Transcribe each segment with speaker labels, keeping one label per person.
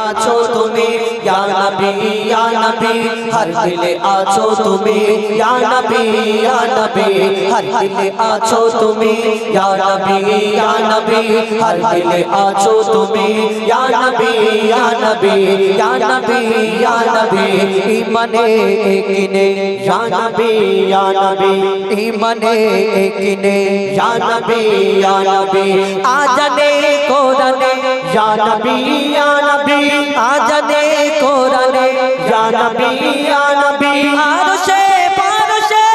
Speaker 1: আছো তুমি ইয়া নবী ইয়া নবী হর দিলে আছো তুমি ইয়া নবী ইয়া নবী হর দিলে আছো তুমি ইয়া নবী ইয়া নবী হর দিলে আছো তুমি ইয়া নবী ইয়া নবী ইয়া নবী ইয়া নবী ইমানে একিনে ইয়া নবী ইয়া নবী ইমানে একিনে ইয়া নবী ইয়া নবী আজানে কোরআনে ইয়া নবী ইয়া নবী আজানে কোরআনে ইয়া নবী ইয়া নবী আরশে পারশে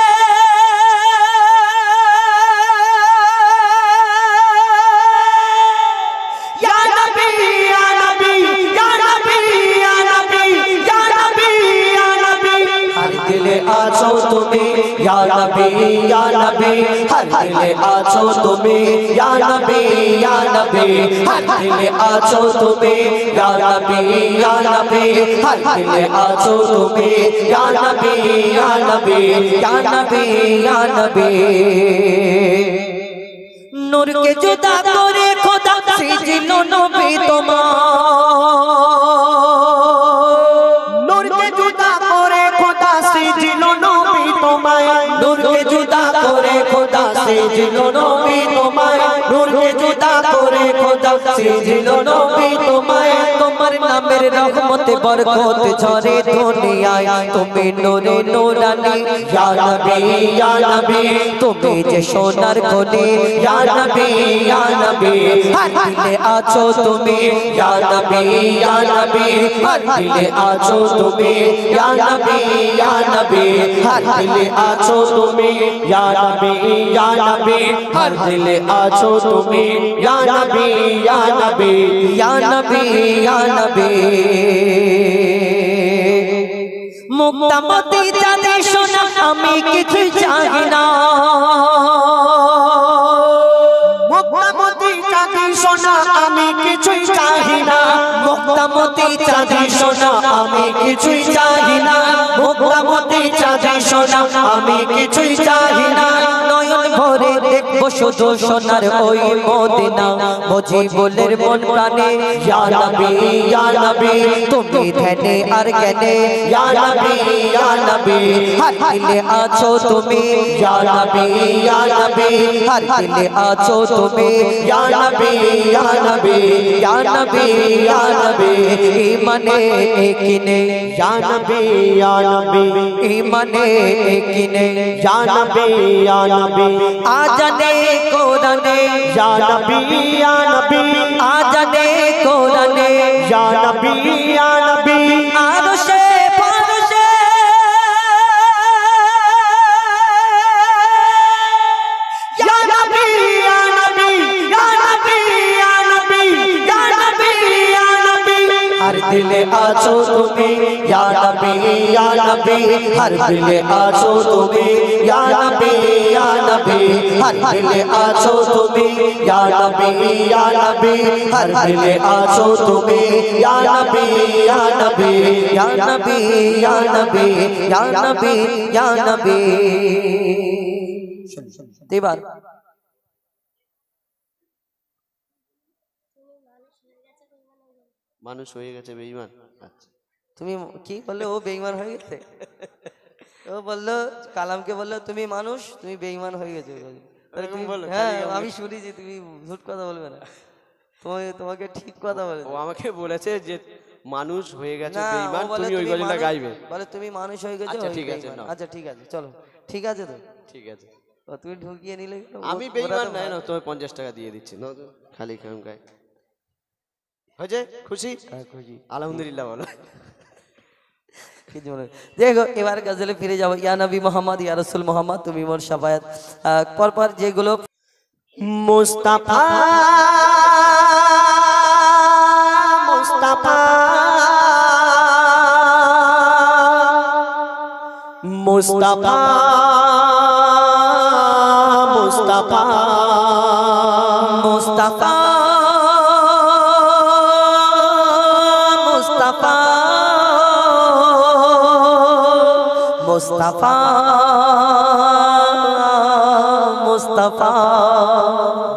Speaker 1: ইয়া নবী ইয়া নবী ইয়া নবী ইয়া নবী ইয়া নবী ইয়া নবী হর দিলে আছো তুমি ইয়া নবী ইয়া নবী হর দিলে আছো তুমি ইয়া নবী ইয়া নবী হর দিলে আছো তুমি ইয়া নবী ইয়া নবী হর দিলে আছো তুমি ইয়া নবী ইয়া নবী ইয়া নবী ইয়া নবী নূর কে জুদা করে খোদা সিজলো নবী তোমার নূর কে জুদা করে খোদা সিজলো নবী তোমায় নূর কে জুদা করে খোদা সিজলো নবী তোমায় নূর কে জুদা করে খোদা সিজলো নবী তোমায় তোমার নামের রহমতে বরকত ঝরে দুনিয়ায় তুমি নূরে নূরানী ইয়া নবী ইয়া নবী তুমি যে সোনার খনি ইয়া নবী ইয়া নবী হর দিলে আছো তুমি ইয়া নবী ইয়া নবী হর দিলে আছো তুমি ইয়া নবী ইয়া নবী হর দিলে আছো তুমি ইয়া নবী ইয়া নবী হর দিলে আছো তুমি ইয়া নবী ইয়া নবী ইয়া নবী ইয়া নবী মুক্তামতি জানে সোনা আমি কিছু চাই না মুক্তামতি চাঁদি সোনা আমি কিছুই চাই না মুক্তামতি চাঁদি সোনা আমি কিছুই চাই না মুক্তামতি চাঁদি সোনা আমি কিছুই চাই না নয়ন ভরে দেখবো শুধু সোনার ওই মদিনা মুজিবুলের মন প্রাণে ইয়া নবী ইয়া নবী তুমি ধ্যানে আর জ্ঞানে ইয়া নবী ইয়া নবী হর দিলে আছো তুমি ইয়া নবী ইয়া নবী হর দিলে আছো তুমি ইয়া নবী ইয়া নবী ইয়া নবী ইয়া নবী ইমানে একিনে ইয়া নবী ইয়া নবী ইমানে একিনে ইয়া নবী ইয়া নবী আজানে কোরআনে ইয়া নবী ইয়া নবী আজানে কোরআনে ইয়া নবী ইয়া নবী আরশে পারশে ইয়া নবী ইয়া নবী ইয়া নবী ইয়া নবী ইয়া নবী ইয়া নবী হর দিলে আছো তুমি ইয়া নবী ইয়া নবী হর দিলে আছো তুমি ইয়া নবী ইয়া নবী হর দিলে আছো তুমি ইয়া নবী ইয়া নবী হর দিলে আছো তুমি ইয়া নবী ইয়া নবী ইয়া নবী ইয়া নবী ইয়া নবী ইয়া নবী এবার
Speaker 2: মানুষ হয়ে গেছে বেঈমান। আচ্ছা
Speaker 1: তুমি কি বললে ও বেঈমান হয়ে গেছে ও বললো কালামকে বললো তুমি মানুষ তুমি বেঈমান হয়ে গেছো হ্যাঁ আমি শুনেছি তুমি ঝুট কথা বলবে না তোমাকে ঠিক কথা বলে
Speaker 2: ও আমাকে বলেছে যে মানুষ হয়ে গেছে বেঈমান তুমি ওই গজলটা গাইবে
Speaker 1: বলে তুমি মানুষ হয়ে গেছো
Speaker 2: আচ্ছা ঠিক আছে
Speaker 1: আচ্ছা ঠিক আছে চলো ঠিক আছে তো
Speaker 2: ঠিক আছে
Speaker 1: তুমি ঢুকিয়ে নিলে
Speaker 2: আমি বেঈমান নাই না তোমায় 50 টাকা দিয়ে দিচ্ছি না খালি খাম গায় হয়েছে খুশি
Speaker 1: খুশি
Speaker 2: আলহামদুলিল্লাহ বলো
Speaker 1: দেখো এবার গজলে ফিরে যাবো ইয়া নবী মোহাম্মদ ইয়া রাসূল মোহাম্মদ তুমি মোর শাফায়াত পরপর যেগুলো মুস্তাফা মুস্তাফা মুস্তাফা মুস্তাফা মুস্তাফা মুস্তাফা মুস্তাফা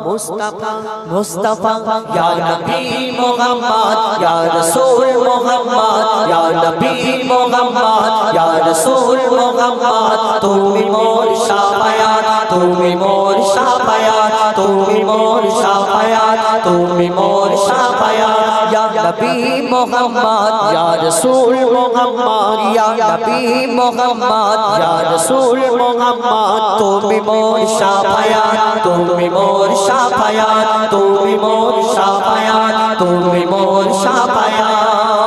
Speaker 1: মুস্তাফা মুস্তাফা ইয়া নবী মুহাম্মদ ইয়া রাসূল মোহাম্মদ ইয়া নবী মোহাম্মদ ইয়া রাসূল মোহাম্মদ তুমি মোর শাফায়াত তুমি মোর শাফায়াত তুমি মোর শাফায়াত তুমি মোর শাফায়াত ইয়া নবী মোহাম্মদ ইয়া রাসূল মোহাম্মদ ইয়া নবী মোহাম্মদ ইয়া রাসূল মোহাম্মদ তুমি মোর শাফায়াত তুমি মোর শাফায়াত তুমি মোর শাফায়াত তুমি মোর শাফায়াত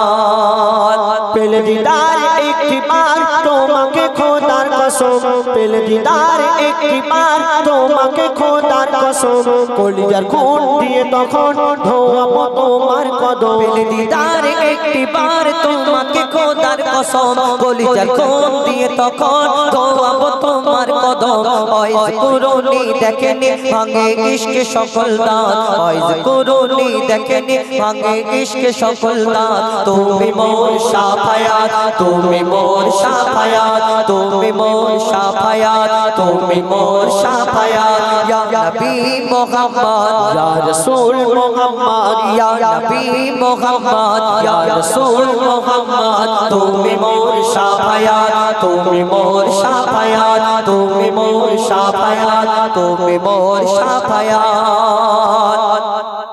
Speaker 1: পেলে দিদার একটি বার তোমাকে খোদার কসম পেলে দিদার একটি বার তোমাকে খোদার কসম কলিজার খুন দিয়ে তখন ধোয়াবো তোমার কদম পেলে দিদার একটি বার তোমাকে খোদার কসম কলিজার খুন দিয়ে তখন ধোয়াবো তোমার কদম ওয়াইজ কুরুনি দেখেনি ভাঙে ইশকে সকল দাঁত ওয়াইজ কুরুনি দেখেনি ভাঙে ইশকে সকল দাঁত তুমি মোর শাফায়াত তুমি মোর শাফায়াত তুমি মোর শাফায়াত তুমি মোর শাফায়াত ইয়া নবী মুহাম্মদ ইয়া রাসূল মুহাম্মদ ইয়া নবী মুহাম্মদ ইয়া রাসূল মুহাম্মদ তুমি মোর শাফায়াত তুমি মোর শাফায়াত তুমি মোর শাফায়াত তুমি মোর শাফায়াত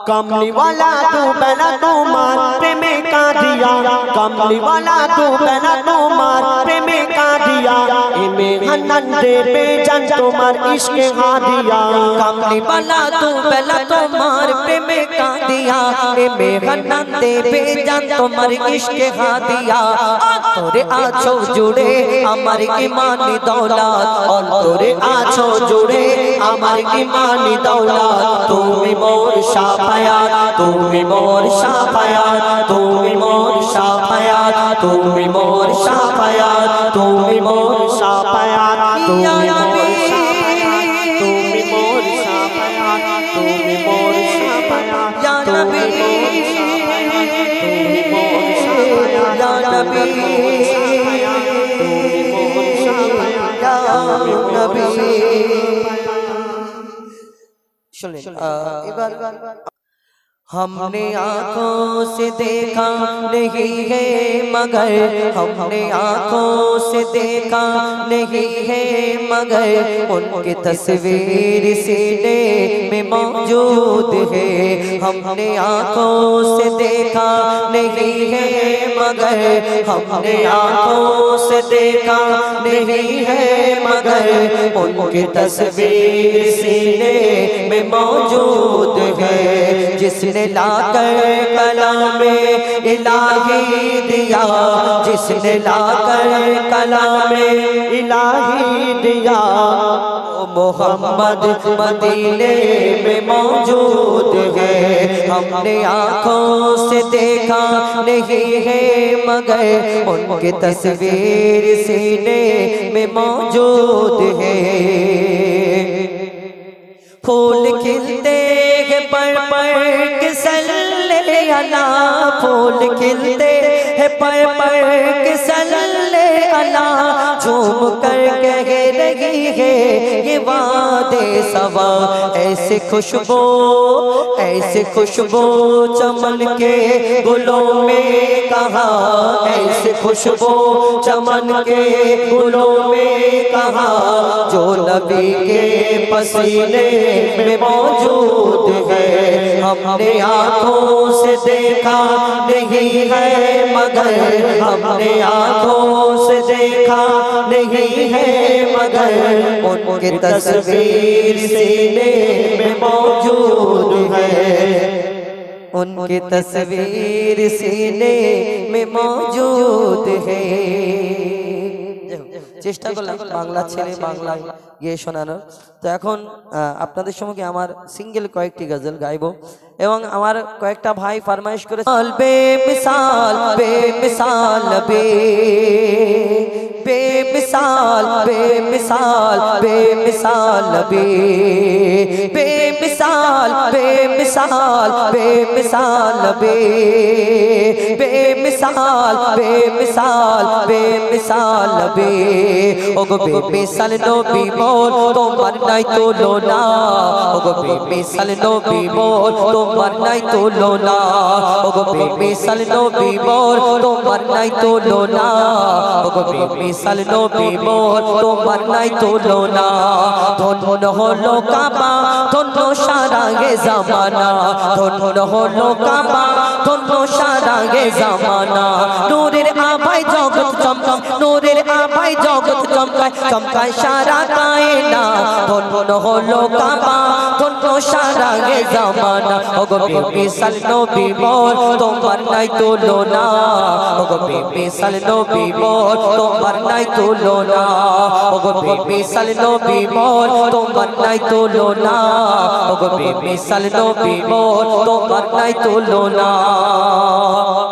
Speaker 1: कमली वाला तू बना तुम्हार प्रेमे का दिया कमली वाला तू बना तुम्हार प्रेमे का दिया इमे हनन दे बेजान तुम्हार इश्क हा दिया कमली वाला तू बना तुम्हार प्रेमे का दिया इमे हनन दे बेजान तुम्हार इश्क हा दिया तोरे आछो जुड़े আমার ইমানি দৌলত অন্তরে আছো জুড়ে আমার ইমানি দৌলত তুমি মোর শাফায়াত তুমি মোর শাফায়াত তুমি মোর শাফায়াত তুমি মোর শাফায়াত তুমি মোর শাফায়াত তুমি মোর শাফায়াত তুমি মোর শাফায়াত তুমি মোর শাফায়াত ইয়া নবী তুমি মোর শাফায়াত ইয়া নবী हमने आँखों से देखा नहीं है मगर हमने आँखों से देखा नहीं है मगर उनकी तस्वीर सीने में मौजूद है हमने आँखों से देखा नहीं है मगर हमने आँखों से देखा नहीं है मगर उनकी तस्वीर सीने में मौजूद है जिसने लाकर कलामे इलाही दिया जिसने लाकर कलामे इलाही दिया मोहम्मद मदीने में मौजूद है हमने आँखों से देखा नहीं है मगर उनकी तस्वीर सीने में मौजूद है फूल खिलते हैं पर के सल्ले अला फूल खिलते हैं पर के सल्ले अला झूम कर कह रही है ये वादे सवा ऐसे खुशबू चमन के गुलों में कहा ऐसे खुशबू चमन के गुलों में कहा जो नबी के पसीने में मौजूद है हमने आँखों से देखा नहीं है मगर हमने आँखों से देखा नहीं है मगर उनकी तस्वीर सीने में मौजूद है उनकी तस्वीर सीने में मौजूद है চেষ্টা করলাম বাংলা ছেলে বাংলা গিয়ে শোনানোর তো এখন আপনাদের সঙ্গে আমার সিঙ্গেল কয়েকটি গজল গাইবো এবং আমার কয়েকটা ভাই ফরমাইশ করেছে বেমিসাল বেমিসাল বে बेमिसाल बेमिसाल बेमिसाल नबी बेमिसाल बेमिसाल बेमिसाल नबी बेमिसाल बेमिसाल बेमिसाल नबी ओगो बेमिसाल नबी मोर তোমার নাই তুলনা ওগো বেমিসাল নবী মোর তোমার নাই তুলনা ওগো বেমিসাল নবী মোর তোমার নাই তুলনা ওগো বেমিসাল নবী মোর তোমার নাই তুলনা ধন্য হলো কাবা ধন্য সারা গে জামানা ধন্য হলো কাবা ধন্য সারা গে জামানা নূরের আভায় জগৎ চমকায় নূরের আভায় জগৎ চমকায় চমকায় সারা কায়না ধন্য হলো কাবা ধন্য সারা গে জামানা ওগো বেমিসাল নবী মোর তোমার নাই তুলনা ওগো বেমিসাল নবী মোর তোমার নাই তুলনা ওগো বেমিসাল নবী মোর তোমার নাই তুলনা ওগো বেমিসাল নবী মোর তোমার নাই তুলনা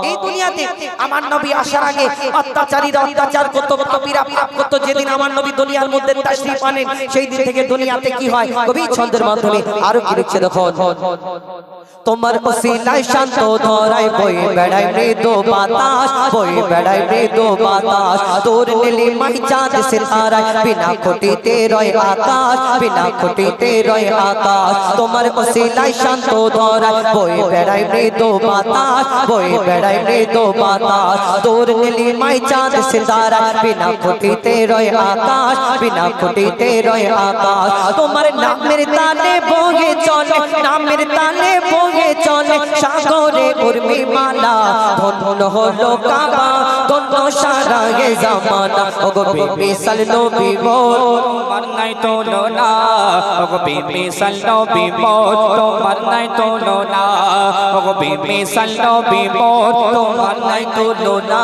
Speaker 1: এই দুনিয়াতে আমার নবী আসার আগে অত্যাচারীরা অত্যাচার করত পাপীরা পাপ করত যেদিন আমার নবী দুনিয়ার মধ্যে তাশরীফ আনেন সেই দিন থেকে দুনিয়াতে কি হয় কবি ছন্দের মাধ্যমে আরো কি লিখছে দেখো তোমার ওসিলায় শান্ত ধরায় বই বেড়ায় মৃদু বাতাস বই বেড়ায় মৃদু বাতাস তোর নীলিমায় চাঁদ সিতারায় বিনা খুঁটিতে রয় আকাশ বিনা খুঁটিতে রয় আকাশ তোমার ওসিলায় শান্ত ধরায় বই বেড়ায় মৃদু বাতাস বই বেড়ায় মৃদু বাতাস তোর নীলিমায় চাঁদ সিতারায় বিনা খুঁটিতে রয় আকাশ বিনা খুঁটিতে রয় আকাশ তোমার নামের তালে বহে চলে নামের তালে বহে চলে সাগরে উর্মি মালা ধন্য হলো কাবা ধন্য সারা গে জামানা ওগো বেমিসাল নবী মোর
Speaker 3: তোমার নাই তুলনা ওগো বেমিসাল নবী মোর তোমার নাই তুলনা ওগো বেমিসাল নবী মোর তোমার নাই
Speaker 1: তুলনা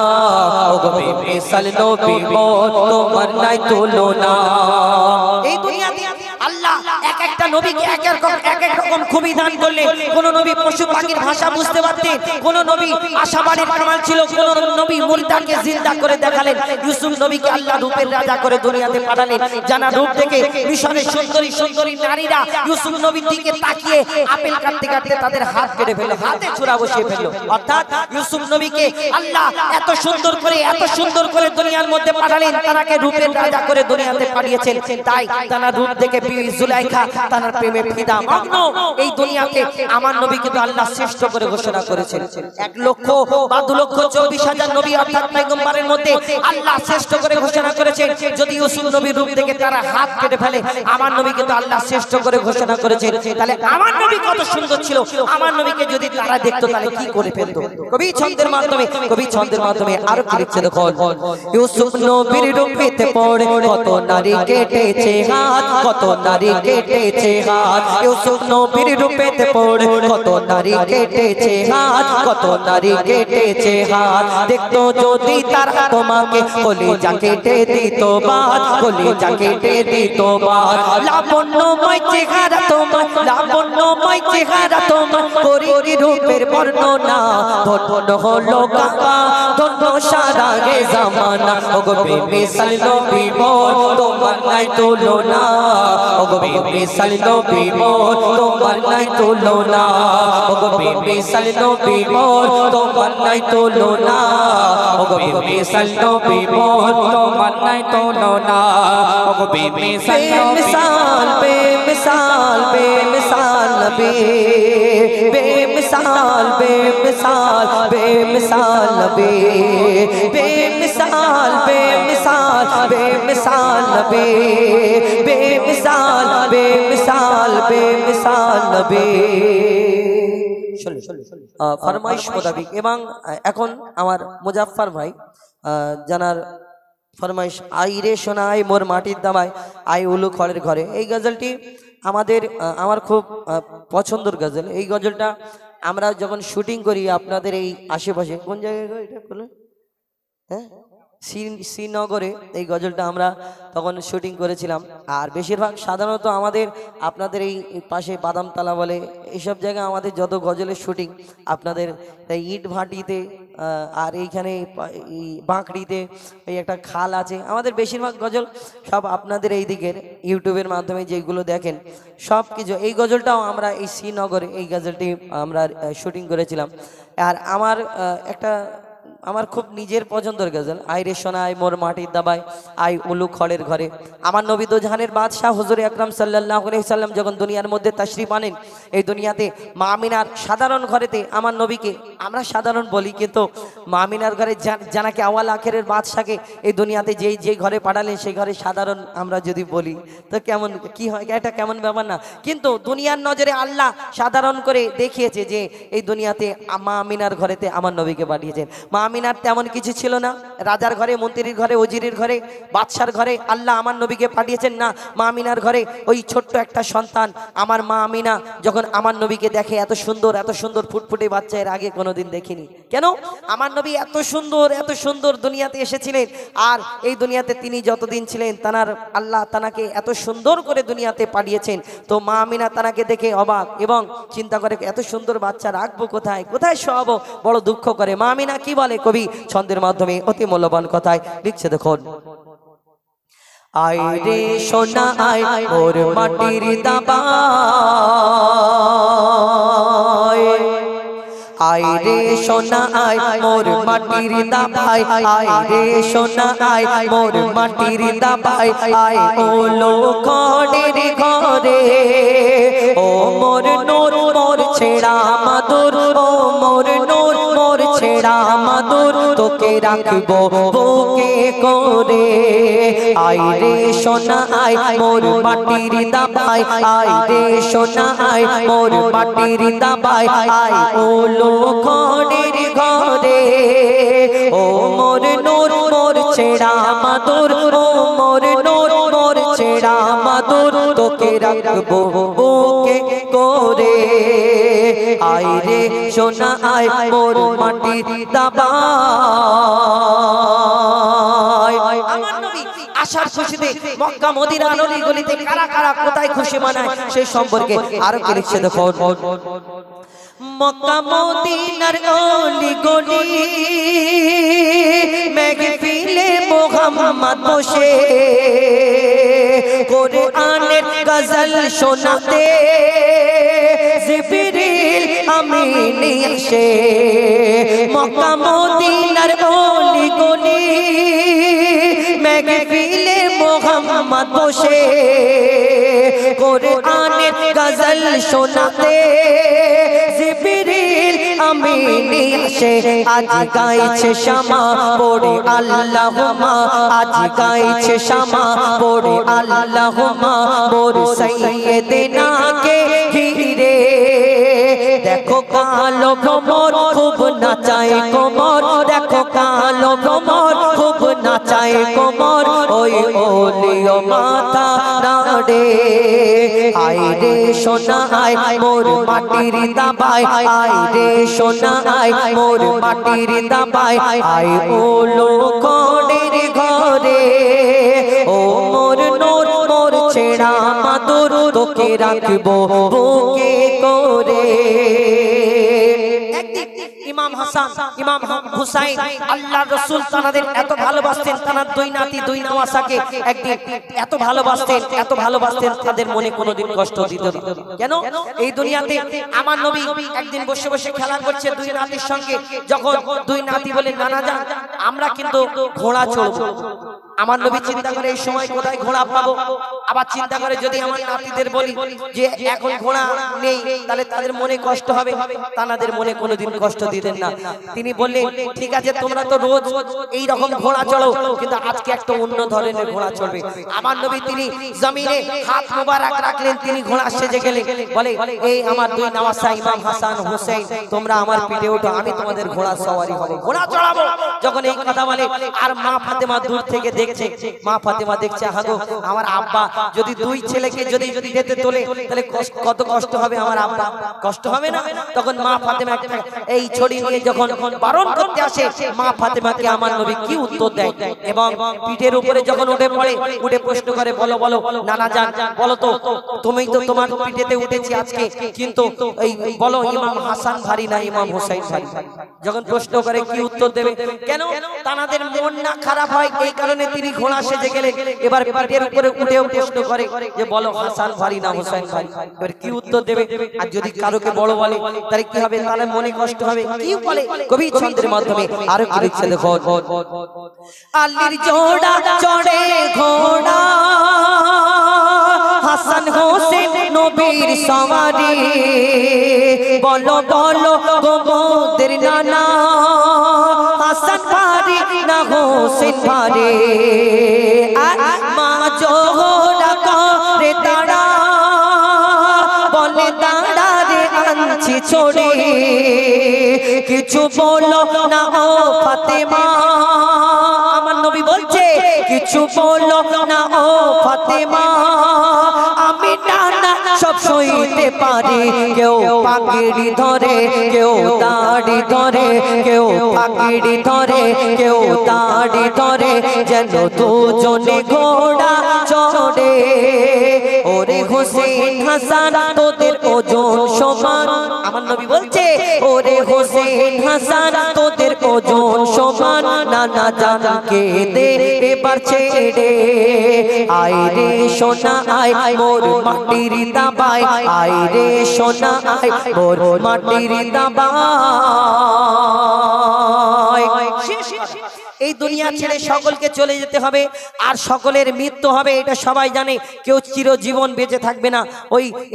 Speaker 1: ওগো বেমিসাল নবী মোর তোমার নাই তুলনা এই দুনিয়াতে আল্লাহ এক একটা নবীকে এক এক রকম খুবই দান করলেন কোন নবী পশু পাখির ভাষা বুঝতে পারতেন কোন নবী আশাবাড়ির কামাল ছিল কোন নবী মুর্দাকে জিন্দা করে দেখালেন ইউসুফ নবীকে আল্লাহ রূপের রাজা করে দুনিয়াতে পাঠালেন জানা রূপ থেকে মিশরের সুন্দরী সুন্দরী নারীরা ইউসুফ নবীর দিকে তাকিয়ে আপেল কাটতে কাটতে তাদের হাত কেটে ফেললো হাতে ছুরা বসিয়ে ফেললো অর্থাৎ ইউসুফ নবীকে আল্লাহ এত সুন্দর করে দুনিয়ার মধ্যে পাঠালেন তাকে রূপের রাজা করে দুনিয়াতে পাঠিয়েছেন তাই তার রূপ দেখে বিবি জুলাইখা তার প্রেমে ফিদা মগ্ন এই দুনিয়াতে আমার নবীকে তো আল্লাহ শ্রেষ্ঠ করে ঘোষণা করেছেন 1 লক্ষ বা 2 লক্ষ 24,000 নবী অর্থাৎ পয়গম্বরের মধ্যে আল্লাহ শ্রেষ্ঠ করে ঘোষণা করেছেন যদি ইউসুফ নবীর রূপ দেখে তারা হাত কেটে ফেলে আমার নবীকে তো আল্লাহ শ্রেষ্ঠ করে ঘোষণা করেছেন তাহলে আমার নবী কত সুন্দর ছিল আমার নবীকে যদি তারা দেখতো তাহলে কি করে ফেলতো কবি ছন্দের মাধ্যমে আরো কি লিখছে দেখো ইউসুফ নবীর রূপেতে পড়ে কত নারী কেটেছে হাত কত নারী কেটেছে হাত ইউসুফ নবীর রূপেতে পড়ে কত নারী কেটেছে হাত কত নারী কেটেছে হাত দেখতো যদি তারা তোমাকে কলিজা কেটে দিত বাত কলিজা কেটে দিত বাত লাবণ্যময় চেহারা তোমার করি রূপের বর্ণনা ধন্য হলো কাবা ধন্য সারা গে জামানা ওগো বেমিসাল নবী মোর তোমার নাই তুলনা ওগো বেমিসাল নবী মোর তোমার নাই তুলনা ওগো বেমিসাল নবী মোর তোমার নাই তুলনা ওগো বেমিসাল নবী মোর
Speaker 3: তোমার নাই তুলনা ওগো বেমিসাল
Speaker 1: বেমিসাল বেমিসাল নবী বেমিসাল বেমিসাল বেমিসাল নবী বেমিসাল বেমিসাল বেমিসাল নবী বেমিসাল বেমিসাল বেমিসাল নবী ফরমাইশ মোতাবেক এবং এখন আমার মুজাফফর ভাই জানার ফরমাইশ আই রে সোনাই মোর মাটির দামায় আই উলু খড়ের ঘরে এই গজলটি আমার খুব পছন্দের গজল এই গজলটা আমরা যখন শুটিং করি আপনাদের এই আশেপাশে কোন জায়গায় এটা করলে হ্যাঁ শ্রীনগরে এই গজলটা আমরা তখন শুটিং করেছিলাম। আর বেশিরভাগ সাধারণত আমাদের আপনাদের এই পাশে বাদামতলা বলে এইসব জায়গায় আমাদের যত গজলের শুটিং আপনাদের এই ইট ভাটিতে আর এইখানে এই বাঁকড়িতে এই একটা খাল আছে, আমাদের বেশিরভাগ গজল সব আপনাদের এই দিকের ইউটিউবের মাধ্যমে যেগুলো দেখেন সব কিছু। এই গজলটাও আমরা এই শ্রীনগরে এই গজলটি আমরা শুটিং করেছিলাম। আর আমার খুব নিজের পছন্দের গজল, আই রে সোনা আই মোর মাটির দাবায় আই উলু খড়ের ঘরে। আমার নবী দোজাহানের বাদশাহ হুজুর আকরাম সাল্লাল্লাহু আলাইহি সাল্লাম যখন দুনিয়ার মধ্যে তাশরিফ আনেন, এই দুনিয়াতে মা আমিনার সাধারণ ঘরেতে আমার নবীকে আমরা সাধারণ বলি, কিন্তু মা আমিনার ঘরে জানাকে আওয়াল আখেরের বাদশাকে এই দুনিয়াতে যেই ঘরে পাঠালেন সেই ঘরে সাধারণ আমরা যদি বলি তো কেমন কি হয়, এটা কেমন ব্যাপার না? কিন্তু দুনিয়ার নজরে আল্লাহ সাধারণ করে দেখিয়েছে যে এই দুনিয়াতে মা আমিনার ঘরেতে আমার নবীকে পাঠিয়েছেন। মা আমিনার তেমন কিছু ছিল না, রাজার ঘরে, মন্ত্রীর ঘরে, ওজিরের ঘরে, বাদশার ঘরে আল্লাহ আমার নবীকে পাঠিয়েছেন না। মা আমিনার ঘরে ওই ছোট্ট একটা সন্তান আমার মা আমিনা যখন আমার নবীকে দেখে, এত সুন্দর ফুটফুটে বাচ্চা এর আগে কোনোদিন দেখিনি। কেন? আমার নবী এত সুন্দর দুনিয়াতে এসেছিলেন, আর এই দুনিয়াতে তিনি যতদিন ছিলেন আল্লাহ তানাকে এত সুন্দর করে দুনিয়াতে পাঠিয়েছেন। তো মা আমিনা তানাকে দেখে অবাক এবং চিন্তা করে এত সুন্দর বাচ্চা রাখবো কোথায় শোয়াবো, বড় দুঃখ করে। মা আমিনা কি বলে কবি ছন্দের মাধ্যমে অতি মূল্যবান কথায় লিখছে, দেখুন। আয় রে সোনা আয় মোর মাটির দাবায়, আয় রে সোনা আয় মোর মাটির দাবায়, আয় রে সোনা আয় মোর মাটির দাবায়, আয় ওলো খড়ের ঘরে ও মোর নূর মোর ছেড়া মাদুর, ও মোর নূর মোর ছেড়া মাদুর, তোকে রাখবো বুকে করে। আয় রে সোনা আয় মোর মাটির দাবায়, আয় রে সোনা আয় মোর মাটির দাবায়, আয় ওলো খড়ের ঘরে ও মোর নূর মোর ছেড়া মাদুর, ও মোর নূর মোর ছেড়া মাদুর, তোকে রাখবো বুকে করে। আয় রে সোনা আয় মোর মাটির দাবায়। আমার নবী আশার খুশিতে মক্কা মদিনার অলি গলিতে কারা কারা কোথায় খুশি মানায় সেই সম্পর্কে আরো কি লিখছে দেখো। মক্কা মদিনার অলি গলি মেহফিলে মুহাম্মদ বসে কোরআনের গজল শোনাতে জিবরিল আমিন এসে। মক্কা মদিনার অলি গলি মেহফিলে মুহাম্মদ বসে কোরআনের গজল শোনাতে জিবরিল আমিন এসে। আজ গাইছে শামা পড়ে আল্লাহুম্মা, আজ গাইছে শামা পড়ে আল্লাহুম্মা মোর সাইয়্যিদিনাকে ঘিরে। দেখো কালো ভ্রমর খুব নাচায় কোমর, দেখো কালো ভ্রমর খুব নাচায় কোমর, ওই ওলিও মাথা নাড়ে। আয় রে সোনা আয় মোর মাটির দাবায়, আয় রে সোনা আয় মোর মাটির দাবায়, আয় ওলো খড়ের ঘরে ও মোর নূর মোর ছেড়া মাদুর, তোকে রাখবো বুকে করে। ইমাম হাসান ইমাম হুসাইন আল্লাহর রাসূল তাদের এত ভালোবাসতেন, তার দুই নাতি দুই নওয়াসাকে একদিন এত ভালোবাসতেন তাদের মনে কোনোদিন কষ্ট দিত না। কেন? এই দুনিয়াতে আমার নবী একদিন বসে বসে খেলা করছে দুই নাতির সঙ্গে, যখন দুই নাতি বলে নানা যান আমরা কিন্তু ঘোড়া চড়বো। আমার নবী চিন্তা করে এই সময় কোথায় ঘোড়া পাবো, আবার চিন্তা করে যদি আমার নাতিদের বলি যে এখন ঘোড়া নেই তাহলে তাদের মনে কষ্ট হবে, তাদের মনে কোনোদিন কষ্ট দিতেন না। তিনি বললেন ঠিক আছে তোমরা তো রোজ এই রকম ঘোড়া চড়ো, কিন্তু আজকে একটা অন্য ধরনের ঘোড়া চলবে। আমার নবী তিনি জমিনে হাত মোবারক রাখলেন, তিনি ঘোড়া সেজে গেলেন, বলে এই আমার দুই নওয়াসা ইমাম হাসান হুসাইন তোমরা আমার পিঠে ওঠো, আমি তোমাদের ঘোড়া সওয়ারি হবো, ঘোড়া চড়াবো। যখন এই কথা বলে আর মা ফাতেমা দূর থেকে দেখছে, মা ফাতেমা দেখছে হাগো আমার আব্বা যদি দুই ছেলেকে যদি যেতে তোলে তাহলে কত কষ্ট হবে আমার আব্বা, কষ্ট হবে না? তখন মা ফাতেমা এই ছড়ি নিয়ে যখন বারণ করতে আসে, মা ফাতেমাকে আমার নবী কি উত্তর দেয় এবং পিঠের উপরে যখন উঠে পড়ে, উঠে প্রশ্ন করে বলো বলো নানা জান বলো তো, তুমি তো তোমার পিঠেতে উঠেছি আজকে, কিন্তু এই বলো ইমাম হাসান ভারী না ইমাম হোসেন ভারী? যখন প্রশ্ন করে কি উত্তর দেবে? কেন তানাদের মন না খারাপ হয় এই কারণে তিনি ঘোড়া সেজে গেলে এবার পিঠের উপরে উঠেও প্রশ্ন করে যে বলো হাসান ভারী না হোসেন ভারী? এবার কি উত্তর দেবে? আর যদি কারোকে বড় বলে তাহলে কি হবে? তাহলে মনে কষ্ট হবে। কি বলে কবি ছন্দের মাধ্যমে আরো কি লিখছে দেখো, আলীর জোড়া চড়ে ঘোড়া হাসান হোসেন নবীর সওয়ারি, বলো বলো গোবদের নানা হাসান ভারী না হোসেন ভারী? মা জোড়া করে দাঁড়া বলে দাঁড়া রে আনছি ছড়ে, কিছু বলো না ও ফাতেমা, আমার নবী বলছে কিছু বলো না ও ফাতেমা, আমি নানা সব সইতে পারি। কেউ পাগড়ি ধরে, কেউ দাড়ি ধরে, কেউ পাগড়ি ধরে, কেউ দাড়ি ধরে, যেন দুজনে ঘোড়া চড়ে। ওরে হোসেন হাসান তোদের ওজন সমান, আমার নবী বলছে ওরে হোসেন হাসান তোদের ওজন সমান, নানা জানকে দে এবার ছেড়ে, আয় রে সোনা আয় মোর মাটির দাবায়, আয় রে সোনা আয় মোর মাটির দাবায়। এই দুনিয়া ছেড়ে সকলকে চলে যেতে হবে আর সকলের মৃত্যু হবে, এটা সবাই জানে। কেউ চিরজীবন বেঁচে থাকবে না,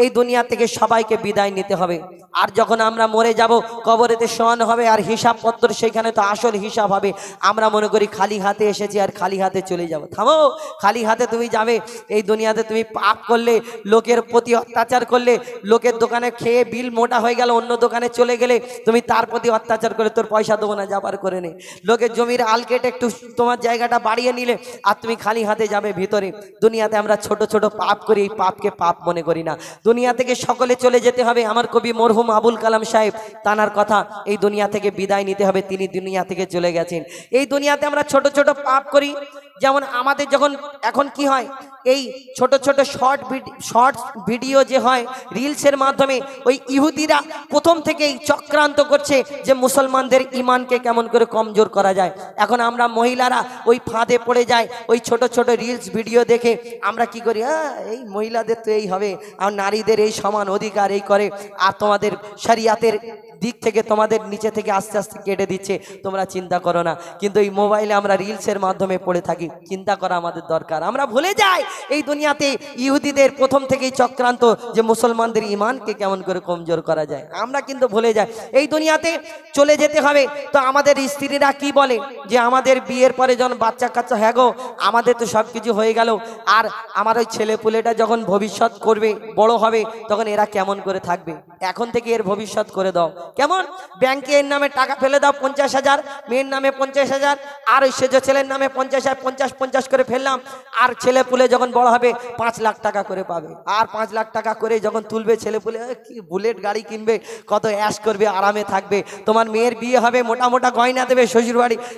Speaker 1: এই দুনিয়া থেকে সবাইকে বিদায় নিতে হবে। আর যখন আমরা মরে যাব কবরেতে শোয়ানো হবে আর হিসাব পত্র সেখানে তো আসল হিসাব হবে। আমরা মনে করি খালি হাতে এসেছি আর খালি হাতে চলে যাব। থামো, খালি হাতে তুমি যাবে? এই দুনিয়াতে তুমি পাপ করলে, লোকের প্রতি অত্যাচার করলে, লোকের দোকানে খেয়ে বিল মোটা হয়ে গেল, অন্য দোকানে চলে গেলে তুমি তার প্রতি অত্যাচার করে তোর পয়সা দেবো না যাবার করে নে, লোকের জমির আলকে একটু তোমার জায়গাটা বাড়িয়ে নিলে আর তুমি খালি হাতে যাবে ভিতরে। দুনিয়াতে আমরা ছোট ছোট পাপ করি, এই পাপকে পাপ মনে করি না। দুনিয়া থেকে সকলে চলে যেতে হবে। আমার কবি মরহুম আবুল কালাম সাহেব তানার কথা, এই দুনিয়া থেকে বিদায় নিতে হবে, তিনি দুনিয়া থেকে চলে গেছেন। এই দুনিয়াতে আমরা ছোট ছোট পাপ করি, যেমন আমাদের যখন এখন কি হয় এই ছোট ছোট শর্ট ভিডিও যে হয় রিলসের মাধ্যমে, ওই ইহুদিরা প্রথম থেকেই চক্রান্ত করছে যে মুসলমানদের ইমানকে কেমন করে কমজোর করা যায়। এখন আমরা মহিলারা ওই ফাঁদে পড়ে যায়, ওই ছোট ছোট রিলস ভিডিও দেখে আমরা কি করি, এই মহিলাদের তো এই হবে, আর নারীদের এই সমান অধিকার এই করে, আর তোমাদের শরিয়াতের দিক থেকে তোমাদের নিচে থেকে আস্তে আস্তে কেটে দিচ্ছে, তোমরা চিন্তা করো না। কিন্তু এই মোবাইলে আমরা রিলসের মাধ্যমে পড়ে থাকি, চিন্তা করা আমাদের দরকার। আমরা ভুলে যাই এই দুনিয়াতে ইহুদিদের প্রথম থেকেই চক্রান্ত যে মুসলমানদের ইমানকে কেমন করে কমজোর করা যায়, আমরা কিন্তু ভুলে যাই। এই দুনিয়াতে চলে যেতে হবে, তো আমাদের স্ত্রীরা কি বলে যে আমাদের বিয়ের পরে যখন বাচ্চা কাচ্চা, হ্যাঁ গো আমাদের তো সব কিছু হয়ে গেল, আর আমার ওই ছেলে পুলেটা যখন ভবিষ্যৎ করবে, বড় হবে, তখন এরা কেমন করে থাকবে, এখন থেকে এর ভবিষ্যৎ করে দাও। কেমন? ব্যাংকে এর নামে টাকা ফেলে দাও 50,000, মেয়ের নামে 50,000, আর ওই সেজ ছেলের নামে 50,000 করে ফেললাম, আর ছেলে পুলে যখন বড় হবে 5 লাখ টাকা করে পাবে, আর 5 লাখ টাকা করে যখন তুলবে ছেলে পুলে, কি বুলেট গাড়ি কিনবে, কত অ্যাশ করবে, আরামে থাকবে। তোমার মেয়ের বিয়ে হবে, মোটা মোটা গয়না দেবে,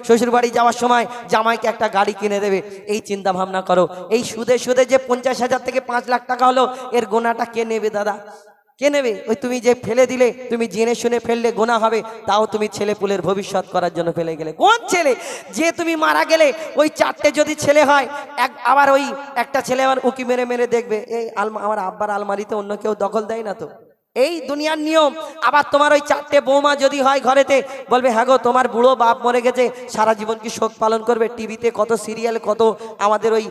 Speaker 1: শ্বশুরবাড়ি যাওয়ার সময় জামাইকে একটা গাড়ি কিনে দেবে। এই চিন্তা ভাবনা করো। এই সুদে সুদে যে 50,000 থেকে 5 লাখ টাকা হলো, এর গোনাটা কে নেবে দাদা? কে নেবে? ওই তুমি যে ফেলে দিলে, তুমি জেনে শুনে ফেললে গোনা হবে, তাও তুমি ছেলে পুলের ভবিষ্যৎ করার জন্য ফেলে গেলে। কোন ছেলে? যে তুমি মারা গেলে ওই 4টে যদি ছেলে হয়, আবার ওই একটা ছেলে আবার উকি মেরে মেরে দেখবে, এই আমার আব্বার আলমারিতে অন্য কেউ দখল দেয় না তো। এই দুনিয়ার নিয়ম। আবার তোমার ওই 4টে বৌমা যদি হয় ঘরেতে, বলবে হ্যাঁ গো তোমার বুড়ো বাপ মরে গেছে, সারা জীবন কি শোক পালন করবে? টিভিতে কত সিরিয়াল, কত আমাদের ওই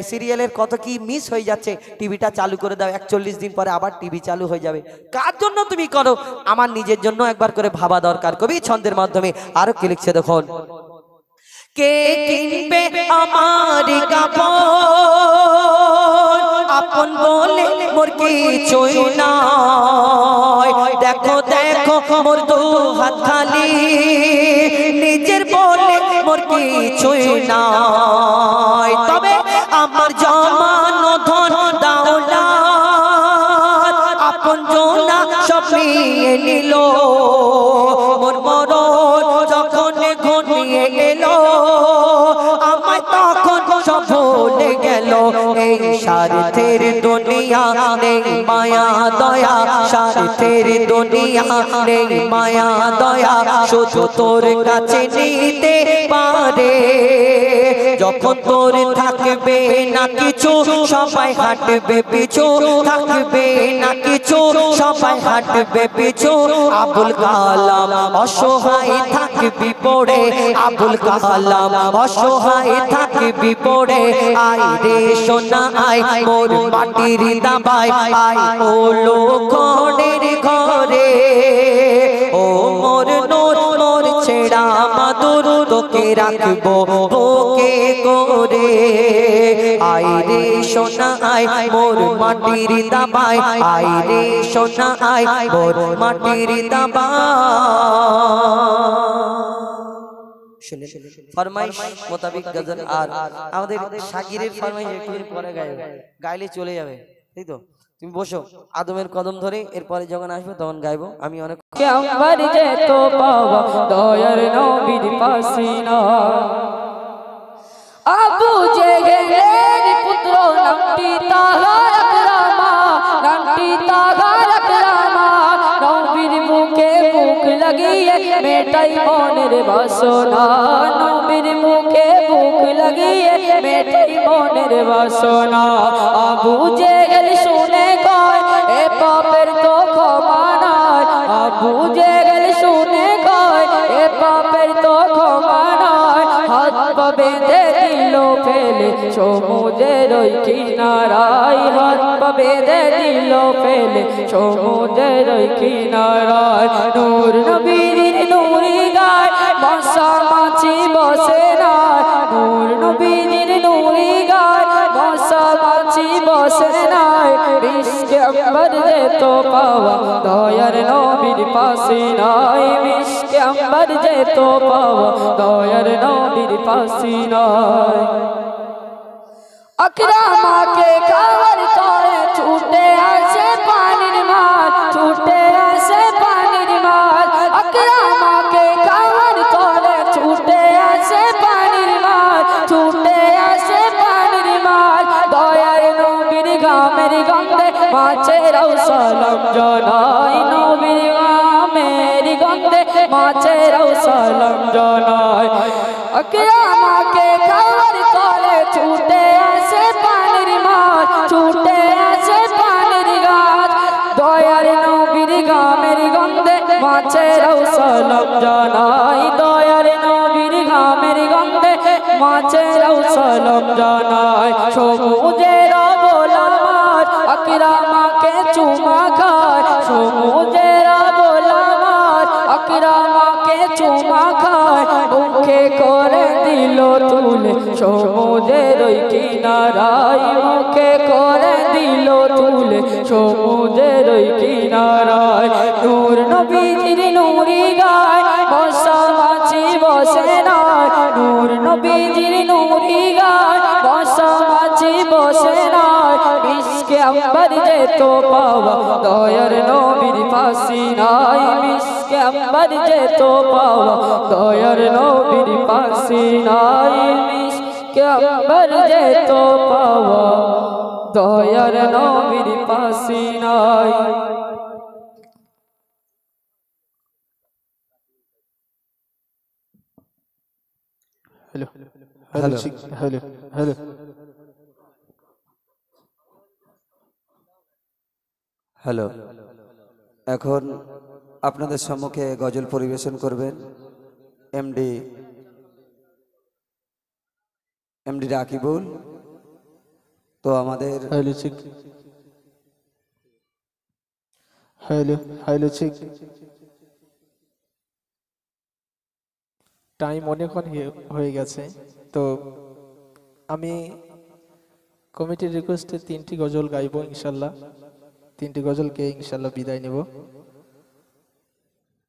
Speaker 1: সিরিয়ালের কত কি মিস হয়ে যাচ্ছে, টিভিটা চালু করে দাও, 41 দিন পরে আবার টিভি চালু হয়ে যাবে। কার জন্য তুমি করো? আমার নিজের জন্য একবার করে ভাবা দরকার। কবি ছন্দের মাধ্যমে আরো কি লিখছে দেখুন, কে কিনবে আমার কাপড়, আপন বলে মোর কিছুই নাই, দেখো দেখো মোর দু হাত খালি, নিজের বলে মোর কিছুই নাই, তবে আমার জমানো ধন দৌলত আপন জনা সব নিয়ে নিল, মোর মরণ যখন ঘনিয়ে এলো আমায় তখন সব ভুলে গেল। এই স্বার্থের দুনিয়া নেই মায়া দয়া, স্বার্থের দুনিয়া নেই মায়া দয়া, শুধু তোর কাছে নিতে পারে। যখন তোর থাকবে না কিছু সবাই হাঁটবে পিছু, থাকবে না কিছু সবাই হাঁটবে পিছু। আবুল কালাম অসহায় থাকবি পড়ে, আবুল কালাম অসহায় থাকবি পড়ে। আয় রে সোনা আয় মোর মাটির দাবায়, আয় ও লোখনের ঘরে। ও মোর নূর মোর ছেড়া মাদুর তোকে রাখবো বুকে করে। আয় রে সোনা আয় মোর মাটির দাবায়, আয় রে সোনা আয় মোর মাটির দাবায়।
Speaker 2: ফরমাইশ মোতাবিক গজল। আর আমাদের শাকিরের ফরমাইশ একটু পরে গাইলে চলে যাবে, তাই তো? তুমি বসো আদমের কদম ধরে, এরপরে যখন আসবে তখন গাইবো। আমি অনেক
Speaker 3: আমার যে তো পাওয়া দয়ার নবীর পাসিনা, আবু জেহেলের পুত্র নামটি তাহার আকরামা, নামটি তাহার আকরামা। নবীর মুখে মুখ লাগিয়ে মেটাই মনের বাসনা, নবীর মুখে মুখ লাগিয়ে মেটাই মনের বাসনা। আবু জেহেল শুনে কয় এ পাপের তো ক্ষমা নাই, আবু জেহেল শুনে কয় এ পাপের তো ক্ষমা নাই। হাত পা বেঁধে দিল ফেলে সমুদ্রের ওই কিনারায়, হাত পা বেঁধে দিল ফেলে সমুদ্রের ওই কিনারায়। নূর নবীর নূরি গায় মশা মাছি বসে না, নূর নবীর নূরি গায় মশা মাছি বসে নাই। মিশকে আম্বার যে তো পাওয়া দয়ার নবীর পাশে নাই, মিশকে আম্বার যে তো পাওয়া দয়ার নবীর পাশে নাই। আকরামাকে খাবার তরে ছুটে আসে পানির মাছ, ছুটে আসে পানির মাছ। আকরামাকে খাবার তরে ছুটে আসে পানির মাছ, ছুটে আসে পানির মাছ। দয়ার নবীর গামের গন্ধে মাছেরাও সালাম জানাই, নবীর গামের গন্ধে মাছেরাও সালাম জানাই। আকরামাকে খাবার তরে ছুটে আসে পানির মাছ, ছুটে আসে পানির গাছ। দয়ার নবীর গামের গন্ধে মাছেরাও সালাম জানাই, দয়ার নবীর গামের গন্ধে মাছেরাও সালাম জানাই। সমুদ্রের বোলা মাছ আকরামাকে চুমা খায়, সমুদ্রের বোলা মাছ আকরামাকে চুমা খায়। মুখে করে দিল তুলে সমুদ্রের ওই কিনারায়, মুখে করে দিল তুলে সমুদ্রের ওই কিনারায়। নূর নবীর নূরি গায় মশা মাছি বসে না, নূর নবীর নূরি গায় মশা মাছি বসে না। মিশকে আম্বার যে তো পাওয়া দয়ার নবীর পাশে নাই, মিশকে আম্বার যে তো পাওয়া দয়ার নবীর পাশে নাই, মিশকে আম্বার যে তো পাওয়া দয়ার নবীর পাশে নাই।
Speaker 4: Hello hello hello hello
Speaker 5: hello. এখন আপনাদের সম্মুখে গজল পরিবেশন করবেন এমডি রাকিবুল। তো আমাদের
Speaker 4: hello check, hello hello check. Time অনেকক্ষণ হয়ে গেছে, তো আমি কমিটির রিকোয়েস্টে 3টি গজল গাইব ইনশাল্লাহ, 3টি গজলকে ইনশাল্লাহ বিদায় নেব।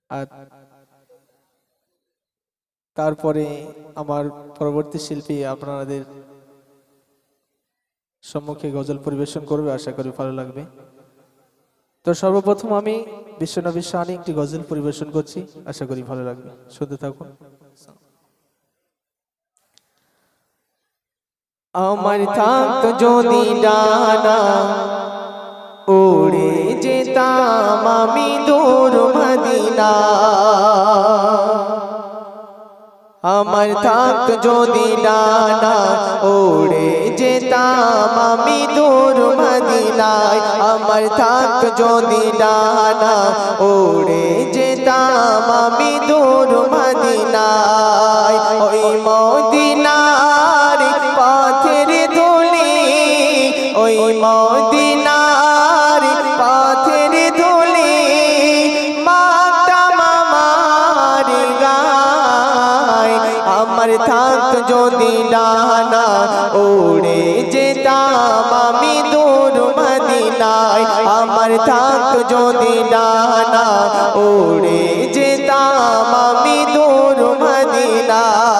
Speaker 4: আর তারপরে আমার পরবর্তী শিল্পী আপনাদের সম্মুখে গজল পরিবেশন করবে, আশা করি ভালো লাগবে। তো সর্বপ্রথম আমি বিশ্বনবীর শানে একটি গজল পরিবেশন করছি, আশা করি ভালো লাগবে, শুনতে থাকুন। আমার থাকতো যদি ডানা উড়ে যেতাম আমি দূর মদিনা, আমার থাকতো যদি ডানা উড়ে যেতাম আমি দূর মদিনায়, আমার থাকতো যদি ডানা উড়ে যেতাম আমি দূর মদিনায়। ওই মদিনার পথের ধুলি, ওই মদিনার পথের ধুলি মাতাম আমার গায়। আমার থাকতো যদি ডানা উড়ে যেতাম আমি দূর মদিনায়, আমার থাকতো যদি ডানা উড়ে যেতাম আমি দূর মদিনায়।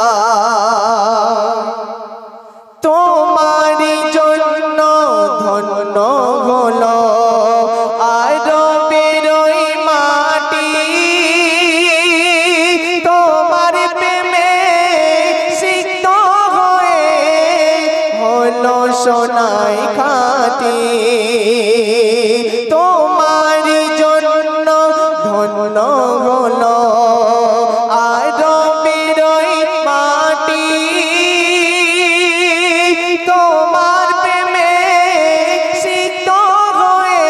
Speaker 4: তোমারই জন্য ধন্য হলো আরবের ওই মাটি, তোমার প্রেমে সিক্ত হয়ে হলো সোনাই খাঁটি। তোমারই জন্য ধন্য হলো আরবের ওই মাটি, তোমার প্রেমে সিক্ত হয়ে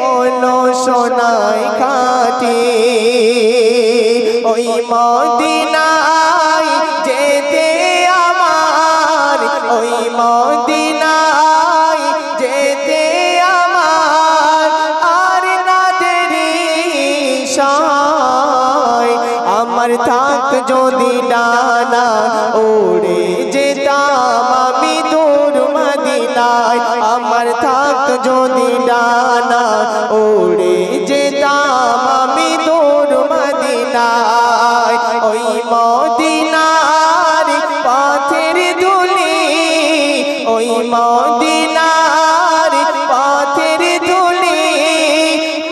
Speaker 4: হলো সোনাই খাঁটি। ওই মদিনায় যেতে আমার, ওই মদিনায় যেতে আমার আর না দেরি সয়। আমার থাক যদি ডানা উড়ে যেতাম আমি দূর মদিনায়, আমার থাক যদি ডানা উড়ে যেতাম আমি দূর মদিনায়। ওই মদিনার পথের ধুলি, ওই মদিনার পথের ধুলি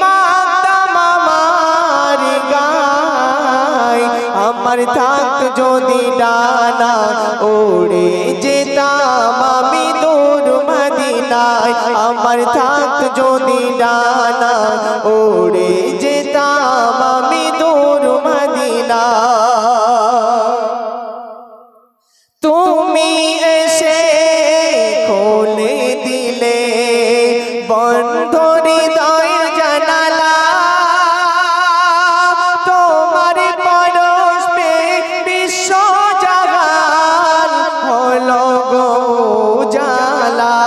Speaker 4: মাতাম আমার গায়। আমার থাক যদি ডানা উড়ে যেতাম আমি দূর মদিনায়, আমার থাক যদি ডানা উড়ে যেতাম আমি দূর মদিনায়। তুমি এসে খুলে দিলে বন্ধ হৃদয়ের জানালা, তোমার পরশ পেয়ে বিশ্ব জাহান হলো গো উজালা।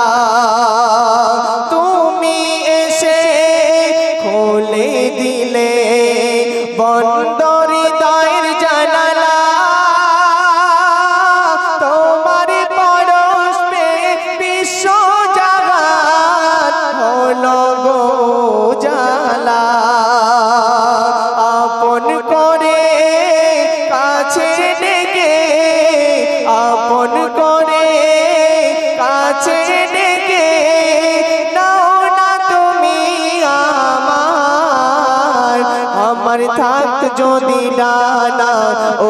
Speaker 4: তুমি এসে খুলে দিলে বন্ধ হৃদয়ের জানালা, তোমার পরশ পেয়ে বিশ্ব জাহান হলো গো উজালা। আপন করে কাছে ডেকে, আপন করে কাছে ডেকে নাও না তুমি আমার। আমার থাক যদি ডানা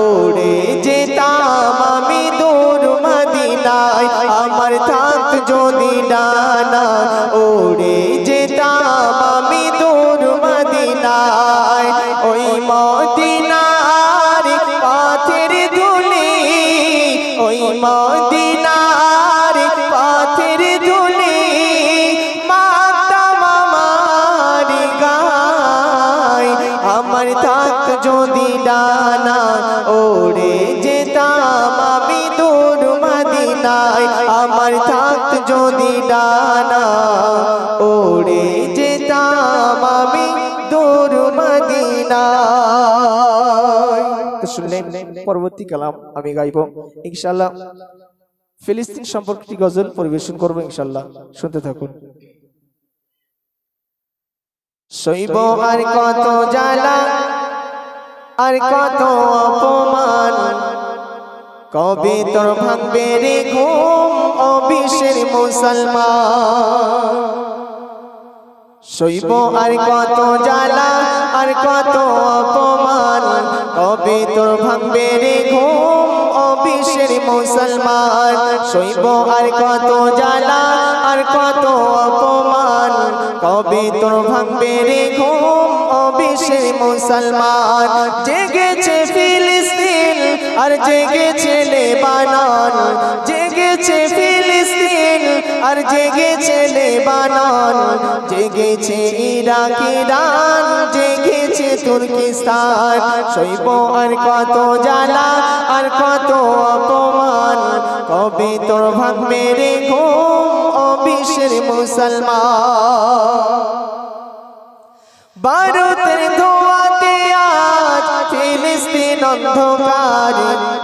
Speaker 4: উড়ে যেতাম আমি দূর মদিনায়, আমার থাক যদি ডানা উড়ে যেতাম আমি দূর মদিনায়। ওই মদিনার পথের ধুলি, ওই মদিনার পথের ধুলি মাতাম আমার গায়। আমার থাক যদি ডানা উড়ে যেতাম আমি দূর মদিনায়, আমার থাক যদি ডানা উড়ে যেতাম আমি দূর মদিনায়। তো শুনলেন, পরবর্তী কালাম আমি গাইব ইনশাআল্লাহ। ফিলিস্তিন সম্পর্কিত গজল পরিবেশন করব ইনশাআল্লাহ, শুনতে থাকুন। সইব আর কত জ্বালা
Speaker 1: আর কত অপমান, কবে তোর ভাঙবে রে ঘুম ও বিশ্বের মুসলমান। সইব আর কত জ্বালা, আর কত অপমান, কবে তোর ভাঙবে রে ঘুম ও বিশ্বের মুসলমান। সইব আর কত জ্বালা, আর কত অপমান, কবে তোর ভাঙবে রে ঘুম ও বিশ্বের মুসলমান। জেগেছে ফিলিস্তিন আর জেগেছে লেবানন, জেগেছে ফিলিস্তিন আর জেগেছে লেবানন, জেগেছে ইরাক ইরান, জেগেছে তুর্কিস্তান। সইব আর কত জ্বালা, আর কত অপমান, কবে তোর ভাঙবে রে ঘুম ও বিশ্বের মুসলমান। ভারতের ধোঁয়াতে আজ ফিলিস্তিন অন্ধকার,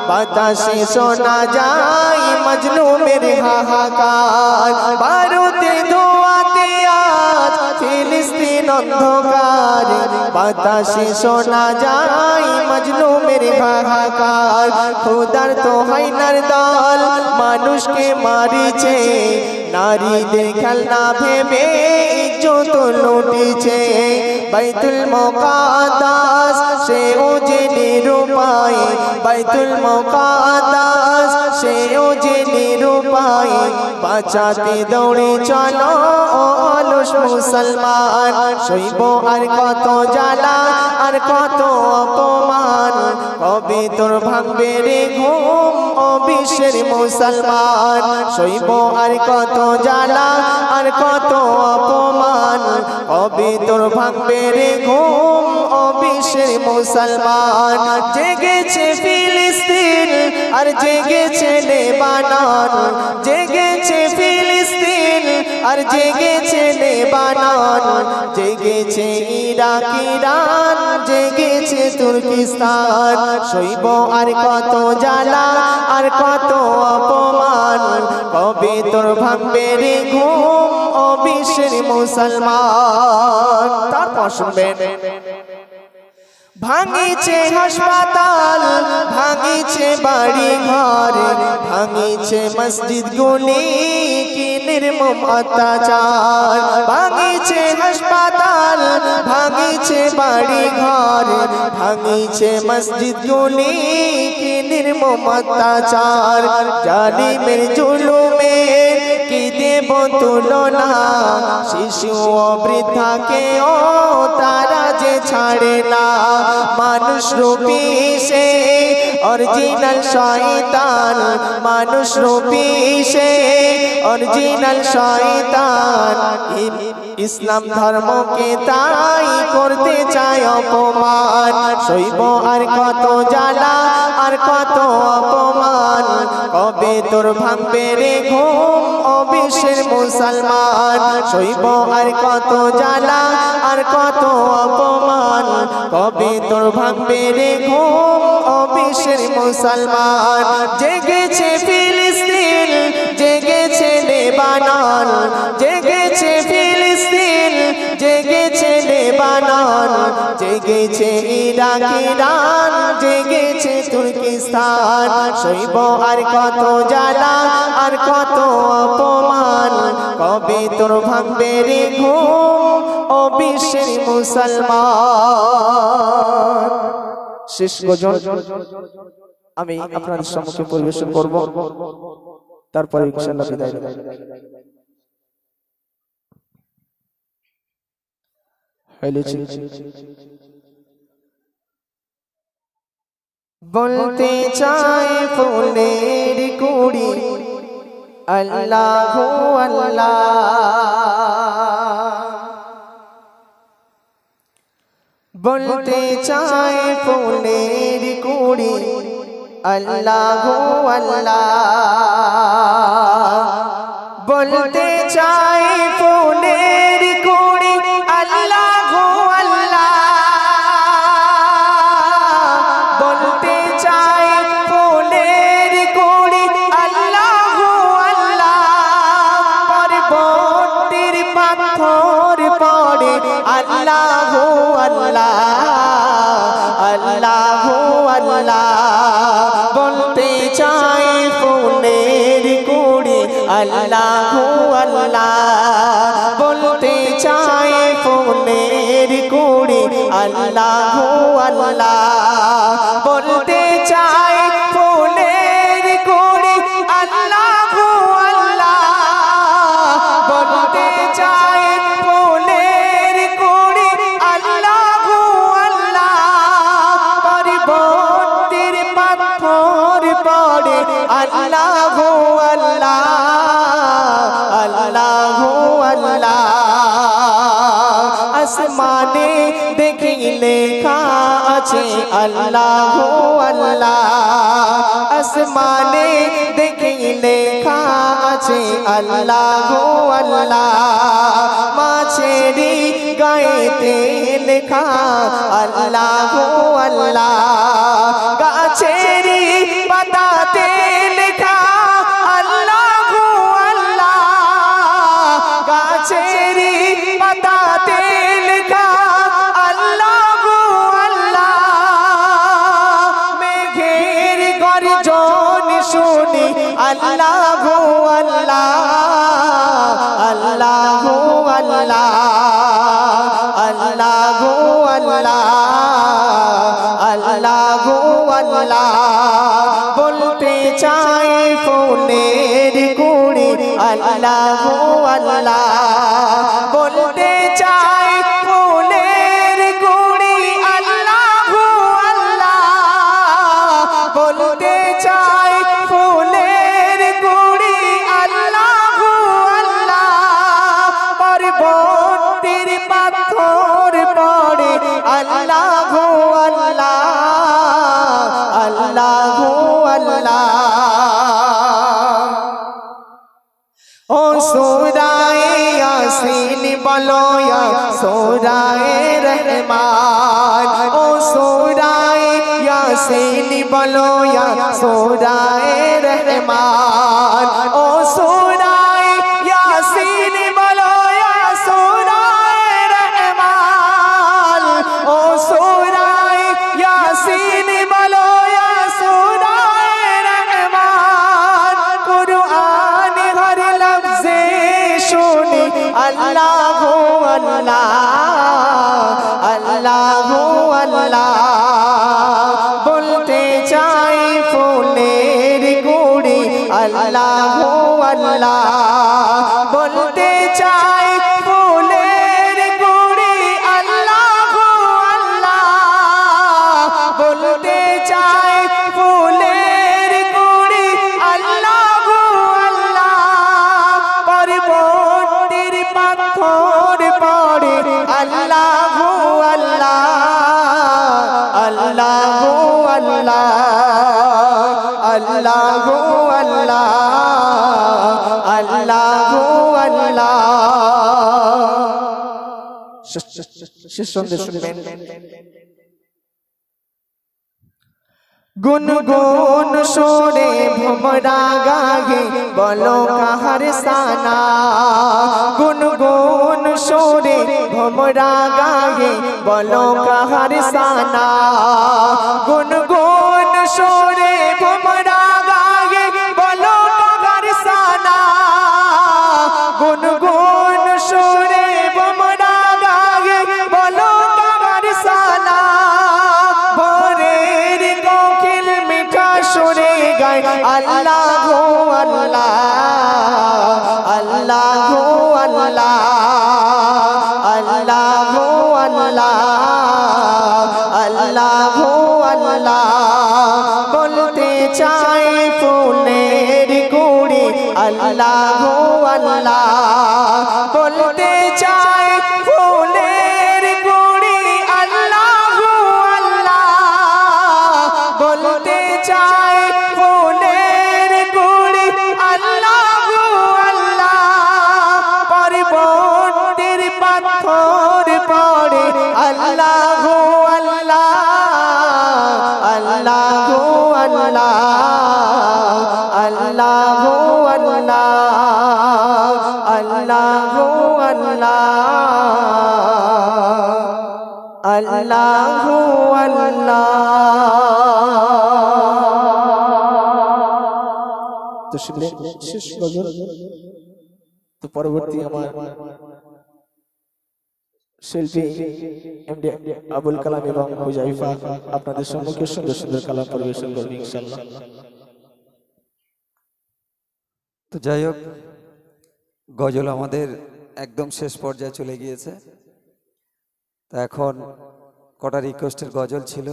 Speaker 1: বাতাসে শোনা যায় মজলুমের হাহাকার। ভারতের ধোঁয়াতে আজ ফিলিস্তিন অন্ধকার, বাতাসে শোনা যায় মজলুমের হাহাকার। খোদার তো হায়নার দল মানুষকে মারিছে, নারীদের খেলনা ভেবে ইজ্জত লুটেছে। বাইতুল মুকাদ্দাস সেও যে নিরুপায়, বাইতুল মুকাদ্দাস সেও যে নিরুপায়, বাঁচাতে দৌড়ে চলো ও অলস মুসলমান। সইব আর কত জ্বালা, আর কত অপমান, কবে তোর ভাঙবে রে ঘুম ও বিশ্বের মুসলমান। সইব আর কত জ্বালা, আর কত অপমান, কবে তোর ভাঙবে রে ঘুম ও বিশ্বের মুসলমান। জেগেছে ফিলিস্তিন আর জেগেছে লেবানন, জেগেছে ফিলিস্তিন আর জেগেছে লেবানন, জেগেছে ইরাক ইরান, জেগেছে তুর্কিস্তান। সইব আর কত জ্বালা, আর কত অপমান, কবে তোর ভাঙবে রে ঘুম ও বিশ্বের মুসলমান। তারপর শুনবেন, ভাঙিছে হাসপাতাল, ভাঙিছে বাড়ি ঘর, ভাঙিছে মসজিদ গুলি, কি নির্মম অত্যাচার। ভাঙিছে হাসপাতাল, ভাঙিছে বাড়ি ঘর, ভাঙিছে মসজিদ গুলি, কি নির্মম অত্যাচার। জালিমের জুলুমের কি দেব তুলনা, শিশু ও বৃদ্ধাকে ও তারা যে ছাড়ে না। মানুষ রূপী সে অরিজিনাল শয়তান, মানুষ রূপী সে অরিজিনাল শয়তান। ইসলাম ধর্মকে তাই করতে চায় অপমান। সইব আর কত জ্বালা, আর কত অপমান, কবে তোর ভাঙবে রে ঘুম ও বিশ্বের মুসলমান। সইব আর কত জ্বালা, আর কত অপমান, কবে তোর ভাঙবে রে ঘুম ও বিশ্বের মুসলমান। জেগেছে ফিলিস্তিন, জেগেছে লেবানন, জেগেছে ফিলিস্তিন, জেগেছে লেবানন, জেগেছে ইরাক ইরান, জেগেছে তুর্কিস্তান। সইব আর কত জ্বালা, আর কত অপমান, কবে তোর ভাঙবে রে ঘুম ও বিশ্বের মুসলমান। শেষ গজল আমি আপনাদের সম্মুখে পরিবেশন করব, তারপরে ইনশাআল্লাহ বিদায় নেব। বলতে চাই ফুলের কুড়ি আল্লাহু আল্লাহ, বলতে চাই ফুলের কুড়ি আল্লাহু আল্লাহ, বলতে চাই ফুলের কুড়ি আল্লাহু আল্লাহ, বলতে চাই ফুলের কুড়ি আল্লাহু আল্লাহ। পর্বতের পাথর পড়ে আল্লাহু আল্লাহ, আল্লাহ আল্লাহ বলতে চাই ফুলের কুড়ি আল্লাহু আল্লাহ বলতে চাই ফুলের কুড়ি আল্লাহু আল্লাহ বলতে চাই ফুলের কুড়ি আল্লাহু আল্লাহ বলতে চাই ফুলের কুড়ি আল্লাহু আল্লাহ পর্বতের পাথর পড়ে আল্লাহু আল্লাহ আল্লাহু আল্লাহ আসমানে দেখি লেখা আছে আল্লাহু আল্লাহ আসমানে দেখি লেখা আছে আল্লাহু আল্লাহ মাছেরি গায়েতে লেখা আল্লাহু আল্লাহ গাছেরি পাতাতে লেখা আল্লাহু আল্লাহ গাছেরি পাতাতে লেখা আল্লাহু আল্লাহ মেঘের গর্জন শুনি আল্লাহু আল্লাহ আল্লাহু আল্লাহ আল্লাহু আল্লাহ আল্লাহু আল্লাহ বলতে চাই ফুলের কুড়ি আল্লাহু আল্লাহ বলতে চাই ফুলের কুড়ি আল্লাহু আল্লাহ বলতে চাই ফুলের কুড়ি আল্লাহু আল্লাহ পর্বতের পাথর পড়ে আল্লাহু আল্লাহ আল্লাহু আল্লাহ ও সূরায়ে ইয়াসিন বলো ইয়া সূরায়ে রহমান ও সূরায়ে ইয়াসিন বলো ইয়া সূরায়ে রহমান ও সূরায়ে ইয়াসিন বলো ইয়া সূরায়ে রহমান ও সূরায়ে ইয়াসিন বলো ইয়া সূরায়ে রহমান কুরআন হর লফজে শুনি আল্লাহু আল্লাহ আল্লাহু আল্লাহ বলতে চাই ফুলের কুড়ি আল্লাহু আল্লাহ বলতে চাই ফুলের কুড়ি আল্লাহু আল্লাহ বলতে চাই ফুলের কুড়ি আল্লাহু আল্লাহ পর্বতের পাথর পড়ে আল্লাহু আল্লাহ আল্লাহু আল্লাহ আল্লাহু আল্লাহ আল্লাহু আল্লাহ শেষ সন্দেশ শুনবেন গুনগুন সুরে ভমরা গায়ে বলো কাহার সানা গুনগুন সুরে ভমরা গায়ে বলো কাহার সানা গুনগুন সুরে ভমরা গায়ে বলো কাহার সানা গুনগুন সুরে ভমরা গায়ে বলো কাহার সানা ভোরের কোকিল মিঠা সুরে গায় আল্লাহু আল্লাহ আল্লাহু আল্লাহ আল্লাহু আল্লাহ আল্লাহু আল্লাহ বলতে চাই ফুলের কুড়ি আল্লাহু আল্লাহ বলতে চাই ফুলের কুড়ি আল্লাহু আল্লাহ বলতে চাই ফুলের কুড়ি আল্লাহু আল্লাহ পর্বতের পাথর পড়ে আল্লাহু আল্লাহ আল্লাহু আল্লাহ আল্লাহু আল্লাহ আল্লাহু আল্লাহ আল্লাহু আল্লাহ
Speaker 4: তো শুনলেন শেষ গজল। তো পরবর্তী আমার শিল্পী এমডি আবুল কালাম এবং হুজাইফা আপনাদের সম্মুখে সুন্দর সুন্দর কালাম পরিবেশন করবে ইনশাআল্লাহ।
Speaker 5: তো যাই হোক, গজল আমাদের একদম শেষ পর্যায়ে চলে গিয়েছে। তো এখন কটা রিকোয়েস্টের গজল ছিল।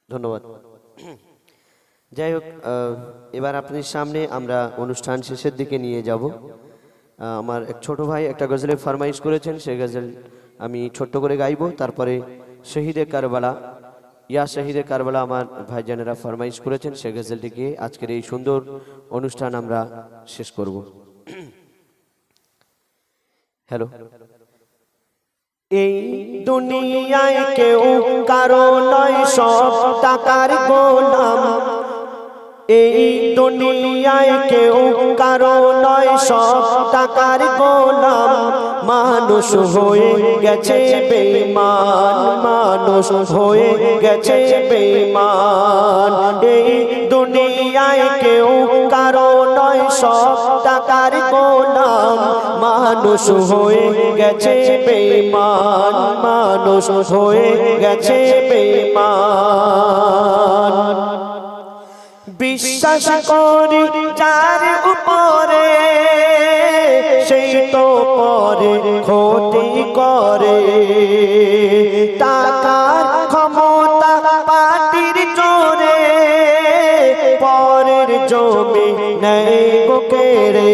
Speaker 1: ধন্যবাদ। যাই হোক, এবার আপনাদের সামনে আমরা অনুষ্ঠান শেষের দিকে নিয়ে যাব। আমার এক ছোট ভাই একটা গজলের ফরমাইশ করেছেন, সেই গজল আমি ছোট্ট করে গাইবো। তারপরে শহীদে কারবালা, ইয়া শহীদে কারবালা আমার ভাইজানেরা ফরমাইশ করেছেন, সেই গজলটিকে আজকের এই সুন্দর অনুষ্ঠান আমরা শেষ করব। হ্যালো। এই দুনিয়ায় কেউ কারো নয়, সব টাকার গোলাম। এই দুনিয়ায় কেউ কারো নয়, সব টাকার গোলাম। মানুষ হয়ে গেছে বেঈমান, মানুষ হয়ে গেছে বেঈমান। এই দুনিয়ায় কেউ কারো নয়, সব টাকার গোলাম। মানুষ হয়ে গেছে বেঈমান, মানুষ হয়ে গেছে বেঈমান। বিশ্বাস করি যার উপরে, সেই তো পরে ক্ষতি করে। টাকার ক্ষমতা পাটির জোরে, পরের জমি নেই গো কেড়ে।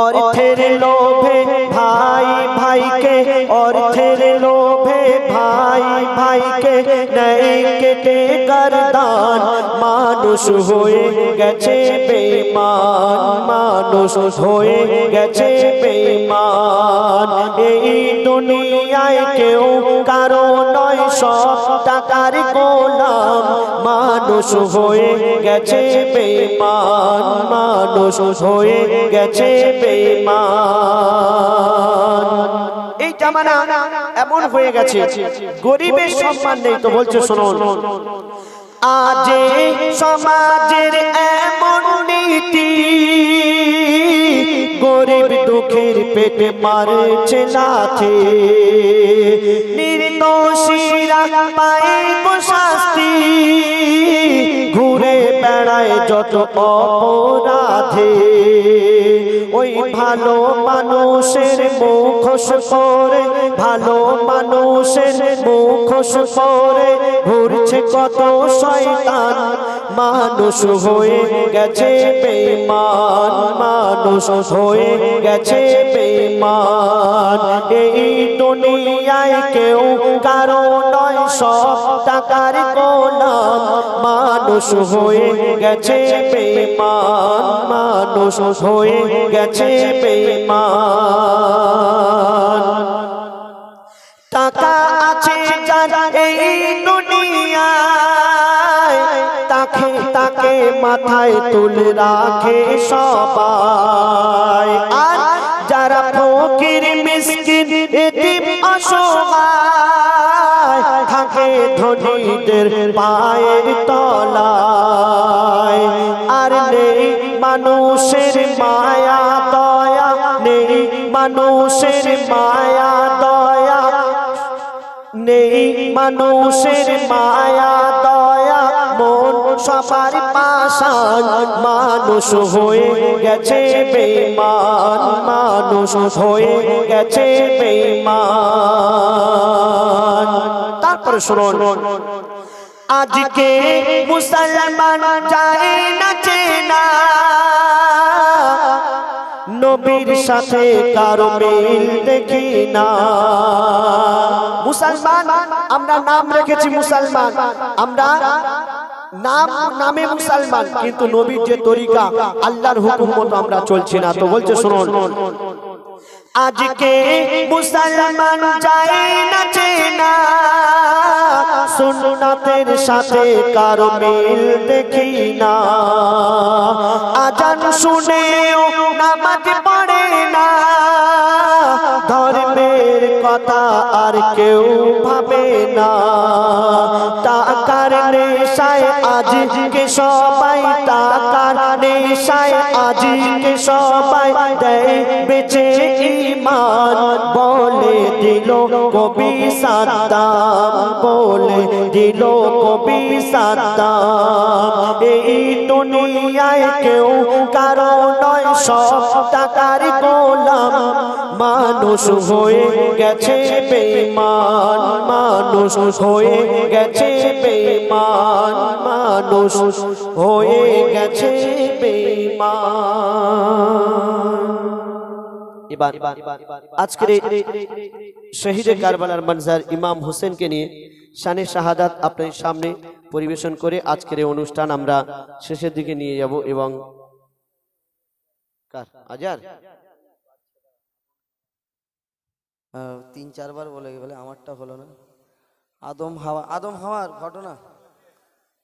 Speaker 1: অর্থের লোভে ভাই ভাইকে, অর্থের লোভে ভাই ভাইকে নেই কেটে গর্দান। মানুষ হয়ে গেছে বেঈমান, মানুষ হয়ে গেছে বেঈমান। এই দুনিয়ায় কেউ কারো নয়, সব টাকার গোলাম। মানুষ হয়ে গেছে বেঈমান, মানুষ হয়ে গেছে বেঈমান। এই জামানা এমন হয়ে গেছে, গরিবের সম্মান নেই। তো বলছে শুনুন, আজ সমাজের এমন নীতি, গরিব দুঃখের পেটে মারছে লাথি। নির্দোষীরা পায় গো শাস্তি, ঘুরে বেড়ায় যত অপরাধী। ওই ভালো মানুষের মুখোশ পরে, ভালো মানুষের মুখোশ পরে ঘুরছে কত শয়তান। মানুষ হয়ে গেছে বেঈমান, মানুষ হয়ে গেছে বেঈমান। এই দুনিয়ায় কেউ কারো নয়, সব টাকার গোলাম। মানুষ হয়ে গেছে বেঈমান, মানুষ হয়ে গেছে বেঈমান। টাকা আছে যার এই দুনিয়ায়, তাকে তাকে মাথায় তুলে রাখে সবাই। আর যারা ফকির মিসকিন এতিম অসহায়, থাকে ধনীদের পায়ের তলায়। আর নেই মানুষের মায়া দয়া, নেই মানুষের মায়া দয়া, নেই মানুষের মায়া দয়া। মন সবার পাষাণ, মানুষ হয়ে গেছে বেঈমান, মানুষ হয়ে গেছে বেঈমান। তারপরে শুনুন, আজকে মুসলমান যায় না চেনা, নবীর সাথে কারো মিল দেখি না। মুসলমান আমরা নাম রেখেছি মুসলমান, আমরা নামে মুসলমান, কিন্তু নবীর যে তরিকা আল্লাহর হুকুম মতো আমরা চলছি না। তো বলছে শুনুন, আজকে মুসলমান যায় না চেনা, সুন্নাতের সাথে কারো মিল দেখি না। আজান শুনেও নামাজ পড়ে না, কথা আর কেউ ভাবে না। টাকার নেশায় আজকে সবাই, টাকার নেশায় আজকে সবাই দেয় বেচে ঈমান। বলে দিল কবি সাদ্দাম, বলে দিল কবি সাদ্দাম, এই দুনিয়ায় কেউ কারো নয়, সব টাকার গোলাম। মানুষ হয়ে গেছে বেঈমান, মানুষ হয়ে গেছে বেঈমান, মানুষ হয়ে গেছে বেঈমান। এবার আজকের শহীদে কারবালার মঞ্জার ইমাম হোসেনকে নিয়ে শানে শাহাদাত আপনার সামনে পরিবেশন করে আজকের এই অনুষ্ঠান আমরা শেষের দিকে নিয়ে যাব। এবং আজার
Speaker 2: 3-4 বার বলে গেলে আমারটা হলো না। আদম হাওয়ার ঘটনা,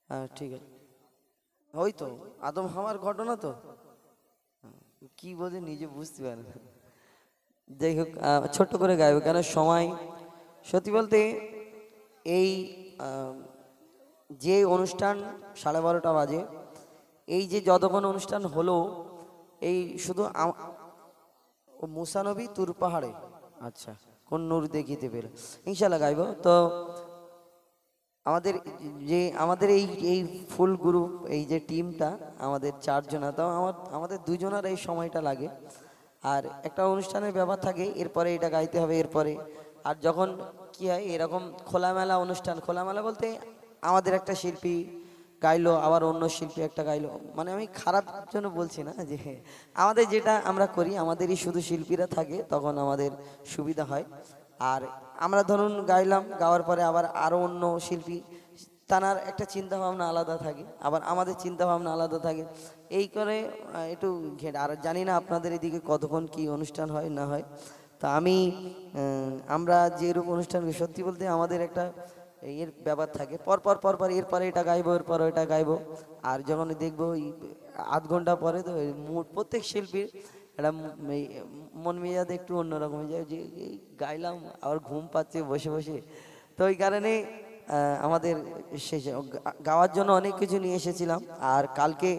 Speaker 2: হ্যাঁ ঠিক আছে, ওই তো আদম হাওয়ার ঘটনা তো, কি বলে নিজে বুঝতে পারে না। যাই হোক, ছোট্ট করে গাইব কেন সময়। সত্যি বলতে এই যে অনুষ্ঠান 12:30 বাজে, এই যে যতক্ষণ অনুষ্ঠান হলো, এই শুধু মুসানবী তুর পাহাড়ে, আচ্ছা কোন নূর দেখিতে পেল, ইনশাল্লাহ গাইব। তো আমাদের এই ফুল গ্রুপ, এই যে টিমটা আমাদের 4 জনা, তাও আমাদের 2 জনার এই সময়টা লাগে। আর একটা অনুষ্ঠানের ব্যাপার থাকে, এরপরে এটা গাইতে হবে এরপরে। আর যখন কি হয় এরকম খোলামেলা অনুষ্ঠান, খোলামেলা বলতে আমাদের একটা শিল্পী গাইলো, আবার অন্য শিল্পী একটা গাইলো, মানে আমি খারাপ জন্য বলছি না, যে আমাদের যেটা আমরা করি, আমাদেরই শুধু শিল্পীরা থাকে, তখন আমাদের সুবিধা হয়। আর আমরা ধরুন গাইলাম, গাওয়ার পরে আবার আরও অন্য শিল্পী, তার একটা চিন্তা ভাবনা আলাদা থাকে, আবার আমাদের চিন্তা ভাবনা আলাদা থাকে, এই করে একটু ঘেটে। আর জানি না আপনাদের এদিকে কতক্ষণ কি অনুষ্ঠান হয় না হয়। তা আমরা যেরূপ অনুষ্ঠান, সত্যি বলতে আমাদের একটা এর ব্যাপার থাকে, পরপর এরপরে এটা গাইবো, এরপর ওইটা গাইবো। আর যখন দেখবো আধ ঘন্টা পরে, তো প্রত্যেক শিল্পীর একটা মন মেজাজ একটু অন্যরকম হয়ে যায়, যে গাইলাম আবার ঘুম পাচ্ছে বসে বসে। তো ওই কারণে আমাদের শেষে গাওয়ার জন্য অনেক কিছু নিয়ে এসেছিলাম। আর কালকে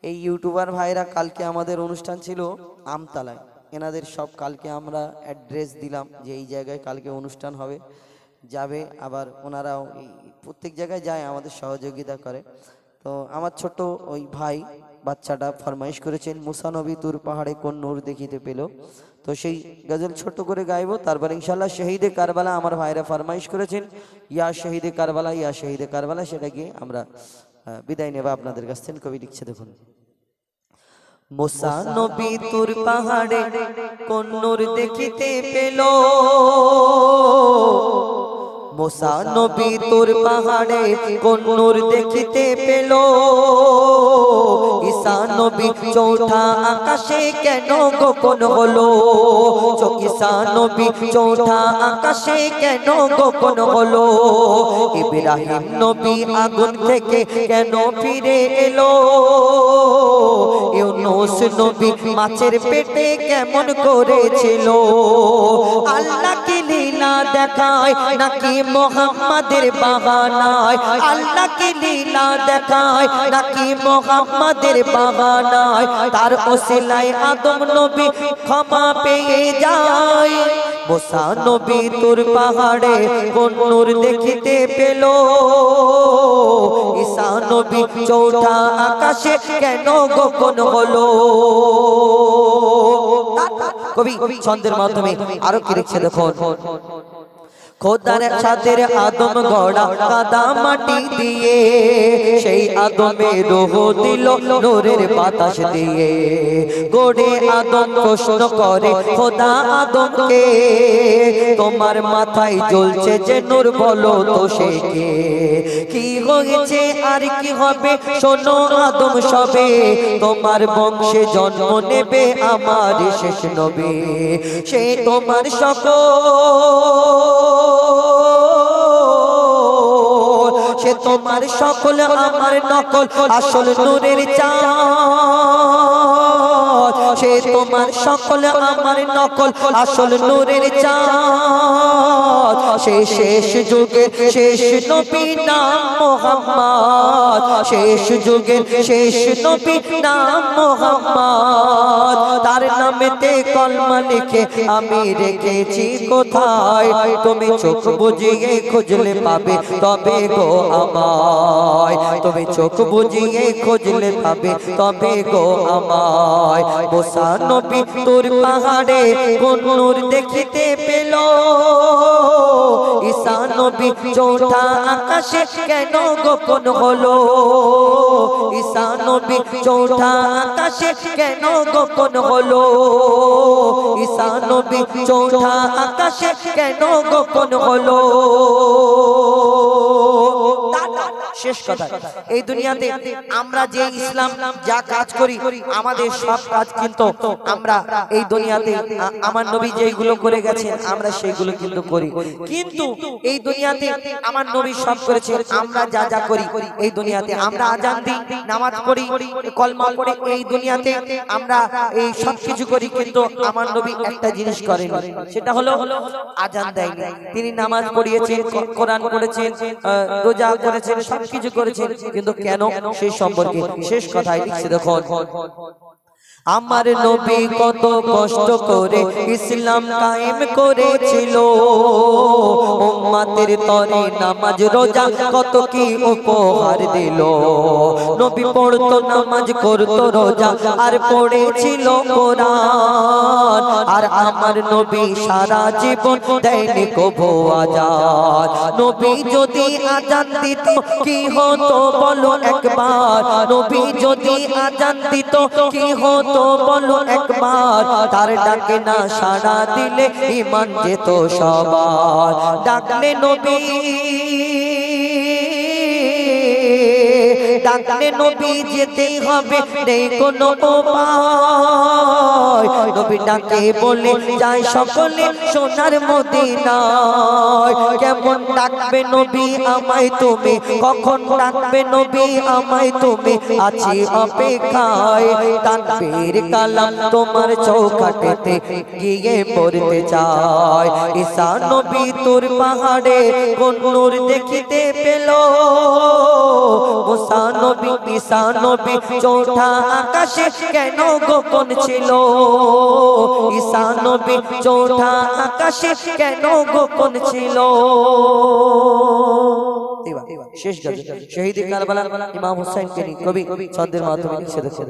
Speaker 2: এই ইউটিউবার ভাইরা, কালকে আমাদের অনুষ্ঠান ছিল আমতলায়, এনাদের সব কালকে আমরা অ্যাড্রেস দিলাম যে এই জায়গায় কালকে অনুষ্ঠান হবে, যাবে। আবার ওনারাও প্রত্যেক জায়গায় যায়, আমাদের সহযোগিতা করে। তো আমার ছোট ওই ভাই বাচ্চাটা ফরমাইশ করেছেন, মুসানবী তুর পাহাড়ে কোন নূর দেখিতে পেল। তো সেই গজল ছোট্ট করে গাইবো, তারপর ইনশাল্লাহ শহীদে কারবালা আমার ভাইরা ফরমাইশ করেছেন, ইয়া শহীদে কারবালা, ইয়া শহীদে কারবালা, সেটা গিয়ে আমরা বিদায় নেব আপনাদের কাছ থেকে। কবি লিখছে দেখুন, মুসানবী তুর পাহাড়ে কোন নূর দেখিতে পেল, মুসানবী তুর পাহাড়ে কোন নূর দেখিতে পেল, ঈসা নবী চৌঠা আকাশে কেন গোপন হলো, ঈসা নবী চৌঠা আকাশে কেন গোপন হলো, ইব্রাহিম নবী আগুন থেকে কেন ফিরে এলো, ইউনূস নবী মাছের পেটে কেমন করেছিল, আল্লাহ কি লীলা দেখায় নাকি মুহাম্মাদের বাহানায়, আল্লাহ কি লীলা দেখায় নাকি মুহাম্মাদের বাহানায়, তার ওসিলায় আদম নবী ক্ষমা পেয়ে যায়, মুসা নবী তুর পাহাড়ে কোন নূর দেখিতে পেল, ঈসা নবী চৌঠা আকাশে কেন গোপন হলো। কবি ছন্দের মাধ্যমে আরো কি লিখছে দেখুন, খোদার ছাদের আদম গড়া কাদা মাটি দিয়ে, সেই আদমে রূহ দিল নূরের বাতাস দিয়ে, গড়ে আদম প্রশ্ন করে খোদা আদমকে, তোমার মাথায় জ্বলছে যে নূর বলো তো সে কে, কি হয়েছে আর কি হবে শোনো আদম সবে, তোমার বংশে জন্ম নেবে আমার শেষ নবী, সে তোমার সকল, সে তোমার সকল আমার নকল, আসল নূরের চাঁদ
Speaker 1: সে তোমার সকল আমার নকল আসল নূরের চাঁদ সে শেষ যুগের শেষ নবী নাম মুহাম্মদ শেষ যুগের শেষ নবী নাম মুহাম্মদ তার নামেতে কলমা লিখে আমি রেখেছি কোথায় তুমি চোখ বুজিয়ে খুঁজলে পাবে তবে গো আমায় তুমি চোখ বুজিয়ে খুঁজলে পাবে তবে গো আমায় মুসা নবী তোর পাহাড়ে কোন নূর দেখিতে পেল ঈসা নবী চৌঠা আকাশে কেন গোপন হলো ঈসা নবী চৌঠা আকাশে কেন গোপন হলো ঈসা নবী চৌঠা আকাশে কেন গোপন হলো শেষ কথা এই দুনিয়াতে আমরা যে ইসলাম যা কাজ করি আমাদের সব কাজ কিন্তু আমরা এই দুনিয়াতে আমার নবী যেগুলো করে গেছেন আমরা সেগুলো কিন্তু করি কিন্তু এই দুনিয়াতে আমার নবী সব করেছে আমরা যা যা করি এই দুনিয়াতে আমরা আজান দিই নামাজ পড়ি কলমা পড়ি এই দুনিয়াতে আমরা এই সব কিছু করি কিন্তু আমার নবী একটা জিনিস করেন সেটা হলো আজান দেয়নি তিনি নামাজ পড়িয়েছেন কোরআন পড়েছেন রোজা করেছেন সবকিছু করেছেন কিন্তু কেন সেই সম্পর্কে শেষ কথাই লিখছে দেখো আমার নবী কত কষ্ট করে ইসলাম কায়েম করেছিল উম্মতের তরে নামাজ রোজা কত কি উপহার দিল নবী পড়তো নামাজ করতো রোজা আর পড়েছিল কোরআন আর আমার নবী সারা জীবন দেয়নি কভু আজান নবী যদি আজান দিত কি হতো বলো একবার নবী যদি আজান দিত কি হতো তো বলো একবার তার ডাকে না সাড়া দিলে ঈমান যেত সবার ডাকলে নবী ডাকলে নবী যেতেই হবে নেই কোনো উপায় নবী ডাকে বলে যায় সকলে সোনার মদিনায় কেমন ডাকবে নবী আমায় তুমি কখন ডাকবে নবী আমায় তুমি আছি অপেক্ষায় তাকবীর কালাম তোমার চৌকাঠেতে গিয়ে পড়তে চায় ঈসা নবী তোর পাহাড়ে কোন নূর দেখিতে পেল মুসা নবী ঈসা নবী চৌঠা আকাশে কেন গোপন ছিল ঈসা নবী চৌঠা আকাশে কেন গোপন ছিল শেষ গজল শহীদ কারবালা ইমাম হুসাইন কে কবি ছন্দের মাধ্যমে লিখে দেখো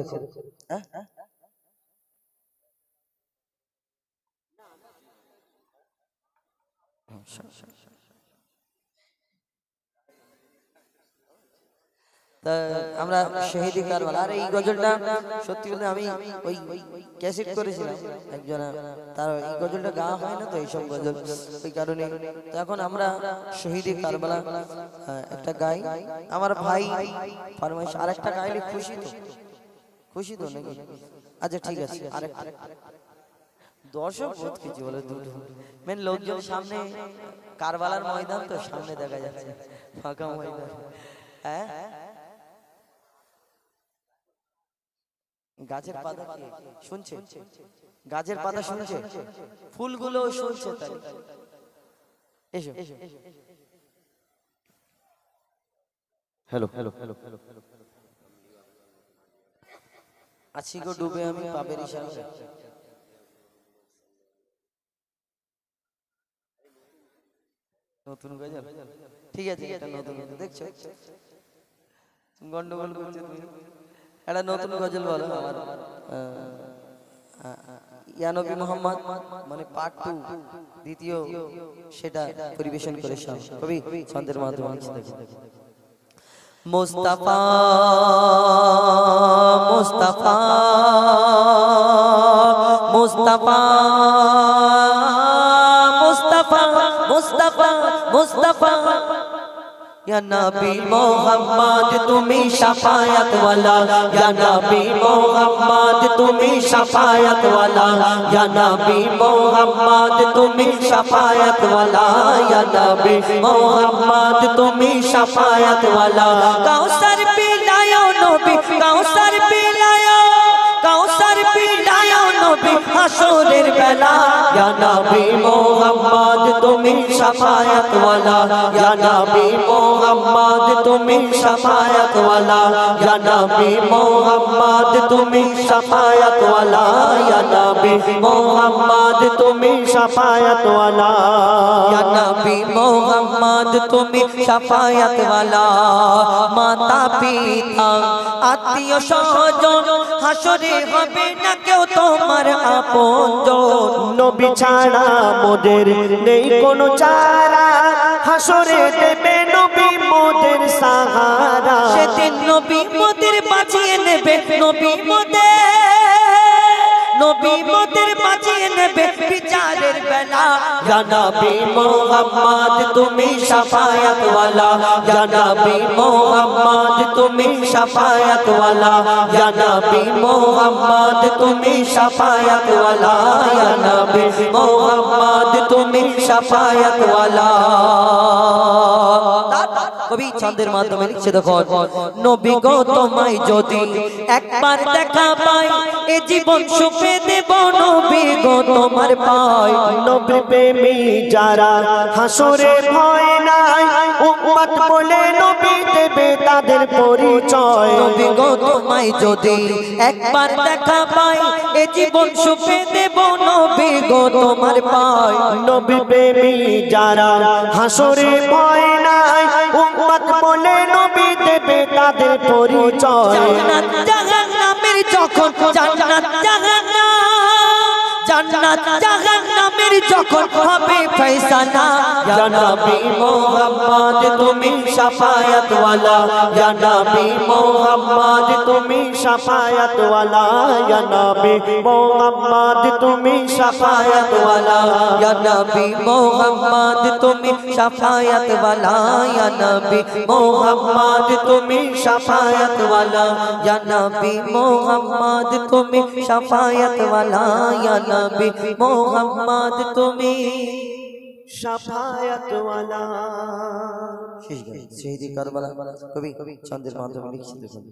Speaker 1: আমরা শহীদি কারবালা আর এই গজলটা সত্যি বলতে আমি ওই ক্যাসেট করেছিলাম একজন তার এই গজলটা গাওয়া হয় না তো এইসব গজল ওই কারণে তো এখন আমরা শহীদি কারবালা একটা গাই আমার ভাই ফরমাইশ আরেকটা গাইলে খুশি তো নাকি আচ্ছা ঠিক আছে আরেকটা দর্শক বহুত কিছু বলে দুটো মেন লোকজন সামনে কারবালার ময়দান তো সামনে দেখা যাচ্ছে ফাঁকা ময়দান হ্যাঁ গাছের পাতা শুনছে গাছের পাতা শুনছে ফুলগুলো শুনছে তাই এসো
Speaker 5: হ্যালো
Speaker 2: আছি গো ডুবে আমি পাপের ইশারায় নতুন গজল ঠিক আছে এটা নতুন দেখছো গন্ডগোল করছে তুমি একটা নতুন গজল বলো আমার ইয়া নবী মুহাম্মদ মানে পার্ট 2 দ্বিতীয় সেটা পরিবেশন করে কবি ছন্দের মাধ্যমে মুস্তাফা মুস্তাফা মুস্তাফা মুস্তাফা মুস্তাফা মুস্তাফা या नबी मोहम्मद तुम्हें शफायत वाला या नबी मोहम्मद तुम्हें शफायत वाला या नबी मोहम्मद तुम्हें शफायत वाला या नबी मोहम्मद तुम्हें शफायत वाला कौसर पिलायो नबी कौसर पिलायो
Speaker 1: নবী হাসরের বেলা ইয়া নবী মোহাম্মদ তুমি শাফায়াত ওয়ালা ইয়া নবী মোহাম্মদ তুমি শাফায়াত ওয়ালা ইয়া নবী মোহাম্মদ তুমি শাফায়াত ওয়ালা ইয়া নবী মোহাম্মদ তুমি শাফায়াত ওয়ালা ইয়া নবী মোহাম্মদ তুমি শাফায়াত ওয়ালা মাতা পিতা আত্মীয় স্বজন হাসরে হবে না কেউ তোমার আপনজন নবী ছাড়া মোদের নেই কোনো চারা হাসরে দেবে নবী মোদের সাহারা সেদিন নবী মোদের বাঁচিয়ে নেবে নবী মোদের বাঁচিয়ে নেবে বিচারের বেলা ইয়া নবী মোহাম্মদ তুমি শাফায়াত ওয়ালা ইয়া নবী মোহাম্মদ তুমি শাফায়াত ওয়ালা ইয়া নবী মোহাম্মদ তুমি শাফায়াত ওয়ালা ইয়া নবী মোহাম্মদ তুমি শাফায়াত ওয়ালা কবি ছন্দের মাধ্যমে লিখছে দেখো নবী গো তোমায় যদি একবার দেখা পাই এ জীবন সুখে দেব নবী গো তোমার পাই নবী প্রেমী যারা হাসরে ভয় নাই উম্মত বলে নবী দেবে তাদের পরিচয় নবী গো তোমায় যদি একবার দেখা পাই এ জীবন সুখে দেব নবী গো তোমার পাই নবী প্রেমী যারা হাসরে ভয় নাই উম্মত বলে নবী দেবে তাদের পরিচয় জান্নাত জাহান্নামের যখন জান্নাত জাহান্নামের যখন হবে ফয়সালা ইয়া নবী মোহাম্মদ তুমি শাফায়াত ওয়ালা ইয়া নবী মোহাম্মদ তুমি শাফায়াত ওয়ালা ইয়া নবী মোহাম্মদ তুমি শাফায়াত ওয়ালা ইয়া নবী মোহাম্মদ তুমি শাফায়াত ওয়ালা ইয়া নবী মোহাম্মদ তুমি শাফায়াত ওয়ালা ইয়া নবী মোহাম্মদ তুমি শাফায়াত ওয়ালা ইয়া নবী মোহাম্মদ তুমি শাফায়াত ওয়ালা শহীদ কারবালা কবি ছন্দের মাধ্যমে লিখছে দেখুন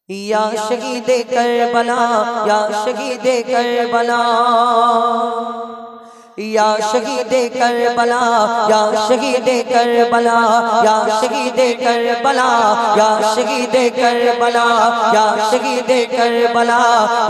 Speaker 1: ইয়া শহীদ কারবালা ইয়া শহীদ কারবালা या शहीद करबला या शहीद करबला या शहीद करबला या शहीद करबला या शहीद करबला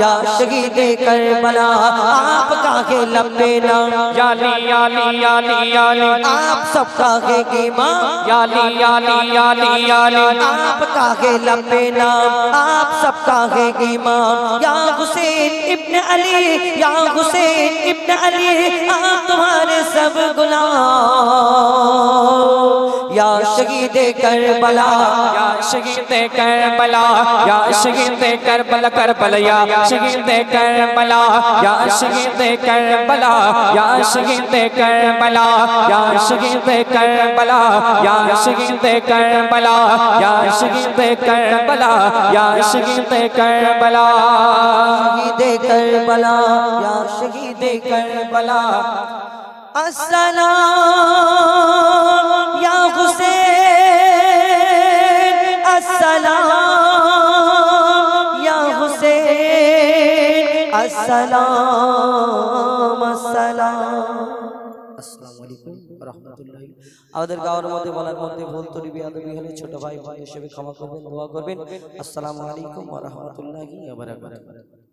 Speaker 1: या शहीद करबला आपका है लपेना
Speaker 3: याली याली याली याली
Speaker 1: आप सबका है ईमान
Speaker 3: याली याली याली याली
Speaker 1: आपका है लपेना आप सबका है ईमान या हुसैन इब्न अली या हुसैन इब्न अली आप तुम्हारे सब गुलाम या शहीद करबला
Speaker 3: या शहीद करबला या शहीद करबला करबला या शहीद करबला या शहीद करबला या शहीद करबला या शहीद करबला या शहीद करबला या शहीद करबला या शहीद करबला
Speaker 1: शहीद करबला या शहीद करबला अस्सलाम या हुसैन अस्सलाम या हुसैन अस्सलाम अस्सलाम আসসালামু আলাইকুম ওয়া রাহমাতুল্লাহি আমাদের গাওয়ার মধ্যে বলার মধ্যে ভুল ত্রুটি বেয়াদবি হলে ছোট ভাই হিসেবে ক্ষমা করবেন দোয়া করবেন আসসালামু আলাইকুম ওয়া রাহমাতুল্লাহি ওয়া বারাকাতুহু